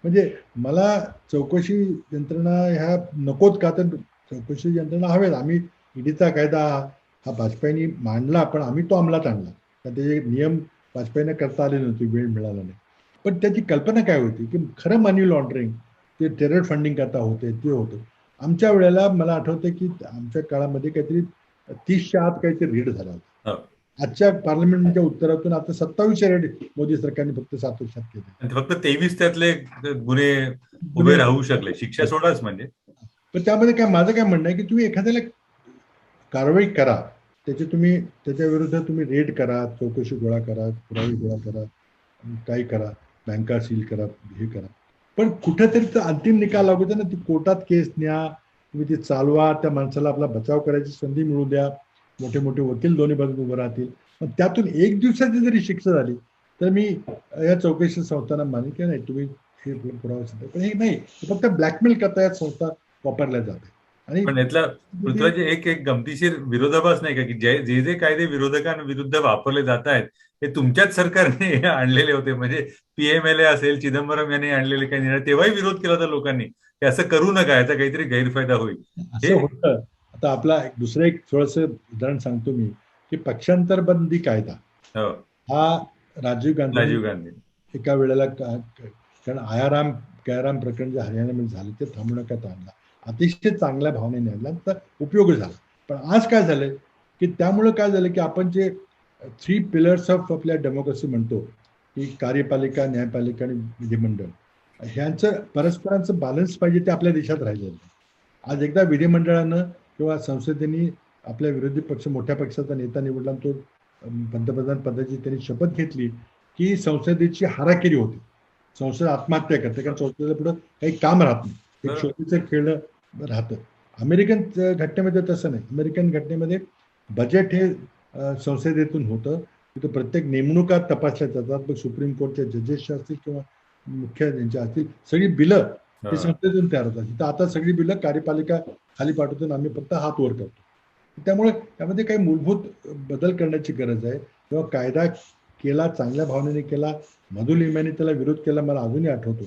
म्हणजे मला चौकशी यंत्रणा ह्या नकोत का तर चौकशी यंत्रणा हवेत. आम्ही ईडीचा कायदा हा वाजपेयींनी मांडला पण आम्ही तो अंमलात आणला. कारण त्याचे नियम वाजपेयींना करता आले नव्हते, वेळ मिळाला नाही. पण त्याची कल्पना काय होती की खरं मनी लॉन्ड्रिंग ते टेरर फंडिंग करता होते ते होतं. आमच्या वेळेला मला आठवतं की आमच्या काळामध्ये काहीतरी 30च्या आत काहीतरी रेड झाला होता. आजच्या पार्लमेंटच्या उत्तरातून आता 27 रेड मोदी सरकारने फक्त 7 वर्षात केले. फक्त 23 त्यातले गुन्हे उभे राहू शकले. शिक्षा सोडाच म्हणजे. पण त्यामध्ये काय माझं काय म्हणणं आहे की तुम्ही एखाद्याला कारवाई करा, त्याची तुम्ही त्याच्या विरुद्ध तुम्ही रेड करा, चौकशी गोळा करा, पुरावे गोळा करा, काही करा, बँका सील करा, हे करा. पण कुठेतरी तर अंतिम निकाल लागू द्या ना. ती कोर्टात केस न्या, तुम्ही ती चालवा, त्या माणसाला आपला बचाव करायची संधी मिळू द्या. मोठे मोठे वकील दोन्ही बाजूने उभं राहतील. पण त्यातून 1 दिवसाची जरी शिक्षा झाली तर मी या चौकशी संस्थांना मानेन की नाही तुम्ही हे पुरावा सिद्ध. पण हे नाही, फक्त ब्लॅकमेल करता या संस्था वापरल्या जाते. आणि पण यातला पृथ्वीराज एक गमतीशीर विरोधाभास नाही का की जे जे कायदे विरोधकांविरुद्ध वापरले जात आहेत हे तुमच्याच सरकारने आणलेले होते. म्हणजे PMLA असेल, चिदंबरम यांनी आणलेले काही निर्णय तेव्हाही विरोध केला होता लोकांनी की असं करू नका, याचा काहीतरी गैरफायदा होईल. असं होतं. आता आपला दुसरं एक थोडंसं उदाहरण सांगतो मी की पक्षांतर बंदी कायदा हा राजीव गांधी एका वेळेला कारण गयाराम प्रकरण जे हरियाणामध्ये झालं ते थांबवण्यात आणला. अतिशय चांगल्या भावनेने आणला तर उपयोग झाला. पण आज काय झालंय की त्यामुळे काय झालं की आपण जे 3 पिलर्स ऑफ आपल्या डेमोक्रेसी म्हणतो की कार्यपालिका, न्यायपालिका आणि विधिमंडळ ह्यांचं परस्परांचं बॅलन्स पाहिजे ते आपल्या देशात राहिलेलं नाही. आज एकदा विधिमंडळानं किंवा संसदेने आपल्या विरोधी पक्ष मोठ्या पक्षाचा नेता निवडला, तो पंतप्रधान पदाची त्यांनी शपथ घेतली की संसदेची हाराकिरी होते, संसद आत्महत्या करते कारण संसदेला पुढे काही काम राहत नाही, एक शोधीचं खेळणं राहतं. अमेरिकन घटनेमध्ये तसं नाही. अमेरिकन घटनेमध्ये बजेट हे संसदेतून होतं. तिथं प्रत्येक नेमणुका तपासल्या जातात. मग सुप्रीम कोर्टच्या जजेसच्या असतील किंवा मुख्य ज्यांच्या असतील सगळी बिलं ते संसदेतून तयार होतात. तिथं आता सगळी बिलं कार्यपालिका खाली पाठवतो, आम्ही फक्त हात वर करतो. त्यामुळे त्यामध्ये काही मूलभूत बदल करण्याची गरज आहे. तेव्हा कायदा केला, चांगल्या भावनेने केला, मधुल इम्याने त्याला विरोध केला, मला अजूनही आठवतो.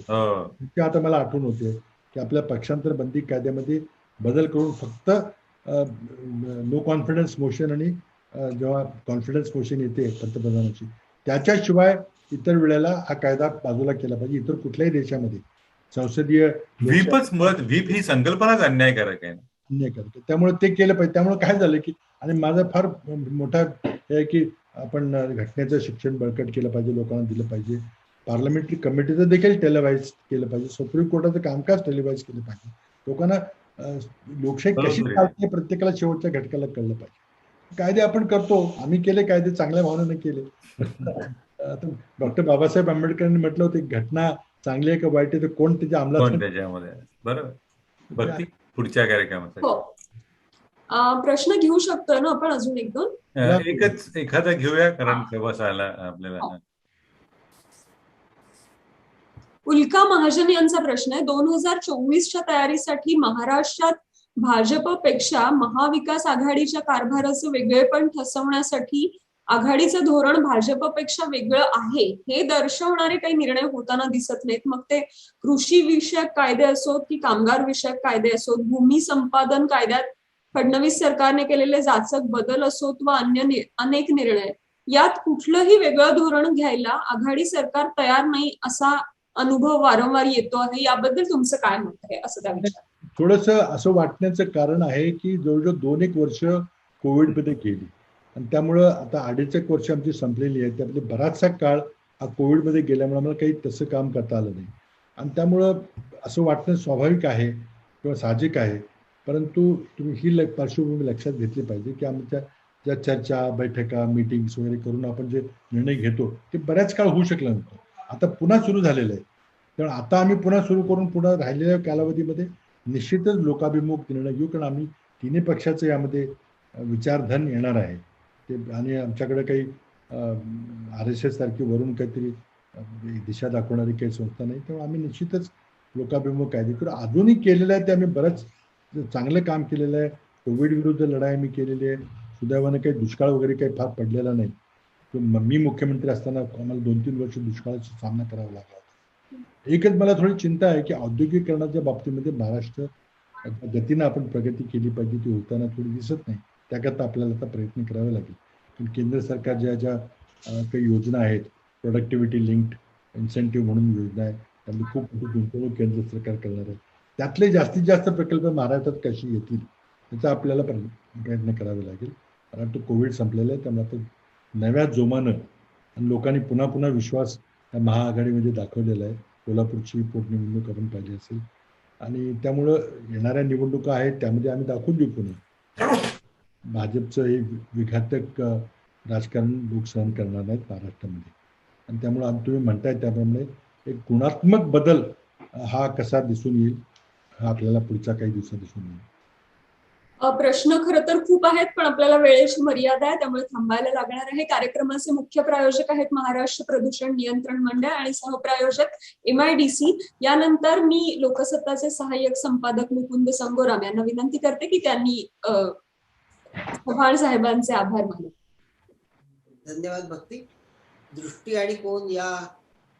ते आता मला आठवण होते की आपल्या पक्षांतर बंदी कायद्यामध्ये बदल करून फक्त नो कॉन्फिडन्स मोशन आणि जेव्हा कॉन्फिडन्स मोशन येते पंतप्रधानाची त्याच्याशिवाय इतर वेळेला हा कायदा बाजूला केला पाहिजे. इतर कुठल्याही देशामध्ये संसदीय व्हीप ही संकल्पनाच अन्यायकारक आहे. अन्याय करतो, त्यामुळे ते केलं पाहिजे. त्यामुळे काय झालं की आणि माझा फार मोठा हे आहे की आपण घटनेचं शिक्षण बळकट केलं पाहिजे, लोकांना दिलं पाहिजे. पार्लमेंटरी कमिटीचं देखील टेलिव्हाइज केलं पाहिजे. सुप्रीम कोर्टाचं कामकाज टेलिव्हाइज केलं पाहिजे. लोकांना लोकशाही कशी बरोबर आहे. चालते प्रत्येकाला शेवटच्या घटकाला कळलं पाहिजे. कायदे आपण करतो, आम्ही केले कायदे, चांगल्या भावनेने केले. आता डॉक्टर बाबासाहेब आंबेडकरांनी म्हटलं होतं घटना चांगली आहे का वाईट आहे तर कोण त्याच्या कोण अंमलात त्याच्यामध्ये बरोबर. भक्ती पुढच्या कार्यक्रमासाठी हो. प्रश्न घेऊ शकतो ना आपण अजून एक दोन? एकच एखादा घेऊया कारण तेव्हा आला आपल्याला. उल्का महाजन यांचा प्रश्न आहे, 2024च्या तयारीसाठी महाराष्ट्रात भाजपपेक्षा महाविकास आघाडीच्या कारभाराचं वेगळेपण ठसवण्यासाठी आघाडीचं धोरण भाजपपेक्षा वेगळं आहे हे दर्शवणारे काही निर्णय होताना दिसत नाहीत. मग ते कृषी विषयक कायदे असोत की कामगार विषयक कायदे असोत, भूमी संपादन कायद्यात फडणवीस सरकारने केलेले जाचक बदल असोत व अन्य अनेक निर्णय, यात कुठलंही वेगळं धोरण घ्यायला आघाडी सरकार तयार नाही असा अनुभव वारंवार येतो आहे. याबद्दल तुमचं काय मत आहे असं त्या विचार? थोडस असं वाटण्याचं कारण आहे की जवळजवळ 2-1 वर्ष कोविडमध्ये गेली आणि त्यामुळं आता 2.5 वर्ष आमची संपलेली आहे. त्यामध्ये बराचसा काळ हा कोविडमध्ये गेल्यामुळे आम्हाला काही तसं काम करता आलं नाही आणि त्यामुळं असं वाटणं स्वाभाविक आहे किंवा साहजिक आहे. परंतु तुम्ही ही पार्श्वभूमी लक्षात घेतली पाहिजे की आमच्या ज्या चर्चा, बैठका, मीटिंग्स वगैरे करून आपण जे निर्णय घेतो ते बऱ्याच काळ होऊ शकलं नव्हतं. आता पुन्हा सुरू झालेलं आहे. त्यामुळे आता आम्ही पुन्हा सुरू करून पुन्हा राहिलेल्या कालावधीमध्ये निश्चितच लोकाभिमुख निर्णय घेऊ, कारण आम्ही तिन्ही पक्षाचं यामध्ये विचारधन येणार आहे ते आणि आमच्याकडे काही RSS सारखी वरून काहीतरी दिशा दाखवणारी काही संस्था नाही. त्यामुळे आम्ही निश्चितच लोकाभिमुख कायदे करू. अजूनही केलेलं आहे ते आम्ही बरंच चांगलं काम केलेलं आहे. कोविड विरुद्ध लढाई आम्ही केलेली आहे. सुदैवाने काही दुष्काळ वगैरे काही फार पडलेला नाही. मी मुख्यमंत्री असताना आम्हाला 2-3 वर्ष दुष्काळाचा सामना करावा लागला होता. एकच मला थोडी चिंता आहे की औद्योगिकरणाच्या बाबतीमध्ये महाराष्ट्र गतीनं आपण प्रगती केली पाहिजे ती होताना थोडी दिसत नाही. त्याकरता आपल्याला आता प्रयत्न करावे लागेल. पण केंद्र सरकार ज्या काही योजना आहेत, प्रोडक्टिव्हिटी लिंक्ड इन्सेंटिव्ह म्हणून योजना आहे, त्यामध्ये खूप मोठी गुंतवणूक केंद्र सरकार करणार आहे. त्यातले जास्तीत जास्त प्रकल्प महाराष्ट्रात कशी येतील याचा आपल्याला प्रयत्न करावे लागेल. कारण तो कोविड संपलेला आहे. त्यामुळे आता नव्या जोमानं आणि लोकांनी पुन्हा पुन्हा विश्वास या महाआघाडीमध्ये दाखवलेला आहे. कोल्हापूरची पोटनिवडणूक आपण पाहिली असेल आणि त्यामुळं येणाऱ्या निवडणुका आहेत त्यामध्ये आम्ही दाखवून देऊ पुन्हा भाजपचं हे विघातक राजकारण लोक सहन करणार नाहीत महाराष्ट्रामध्ये. आणि त्यामुळे तुम्ही म्हणताय त्याप्रमाणे एक गुणात्मक बदल हा कसा दिसून येईल हा आपल्याला पुढच्या काही दिवसात दिसून येईल. प्रश्न खरं तर खूप आहेत पण आपल्याला वेळेची मर्यादा आहे त्यामुळे थांबायला लागणार आहे. कार्यक्रमाचे मुख्य प्रायोजक आहेत महाराष्ट्र प्रदूषण नियंत्रण मंडळ आणि सहप्रायोजक MIDC. यानंतर मी लोकसत्ताचे सहाय्यक संपादक मुकुंद संगोराम यांना विनंती करते की त्यांनी चव्हाण साहेबांचे आभार मानले. धन्यवाद भक्ती. दृष्टी आणि कोण या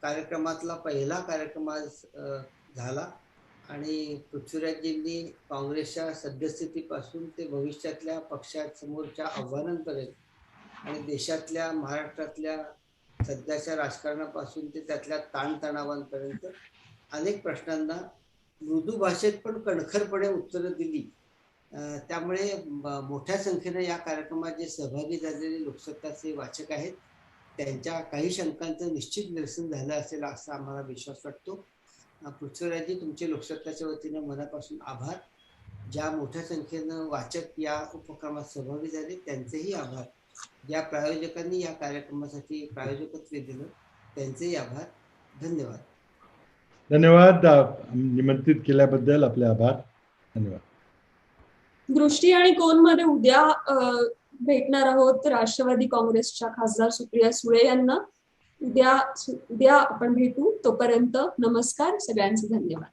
कार्यक्रमातला पहिला कार्यक्रम आज झाला आणि पृथ्वीराजजींनी काँग्रेसच्या सद्यस्थितीपासून ते भविष्यातल्या पक्षासमोरच्या आव्हानांपर्यंत आणि देशातल्या महाराष्ट्रातल्या सध्याच्या राजकारणापासून ते त्यातल्या ताणतणावांपर्यंत अनेक प्रश्नांना मृदू भाषेत पण कणखरपणे उत्तरं दिली. त्यामुळे मोठ्या संख्येनं या कार्यक्रमात जे सहभागी झालेले लोकसत्ताचे वाचक आहेत त्यांच्या काही शंकांचं निश्चित निरसन झालं असेल असा आम्हाला विश्वास वाटतो. पृथ्वीराजजी तुमचे लोकसत्ताच्या वतीनं मनापासून आभार. ज्या मोठ्या संख्येनं वाचक या उपक्रमात सहभागी झाले त्यांचेही आभार. ज्या प्रायोजकांनी या कार्यक्रमासाठी प्रायोजकत्व दिलं त्यांचेही आभार. धन्यवाद. धन्यवाद. निमंत्रित केल्याबद्दल आपले आभार. धन्यवाद. दृष्टी आणि कोण मध्ये उद्या भेटणार आहोत राष्ट्रवादी काँग्रेसच्या खासदार सुप्रिया सुळे यांना. उद्या आपण भेटू. तोपर्यंत नमस्कार. सगळ्यांचे धन्यवाद.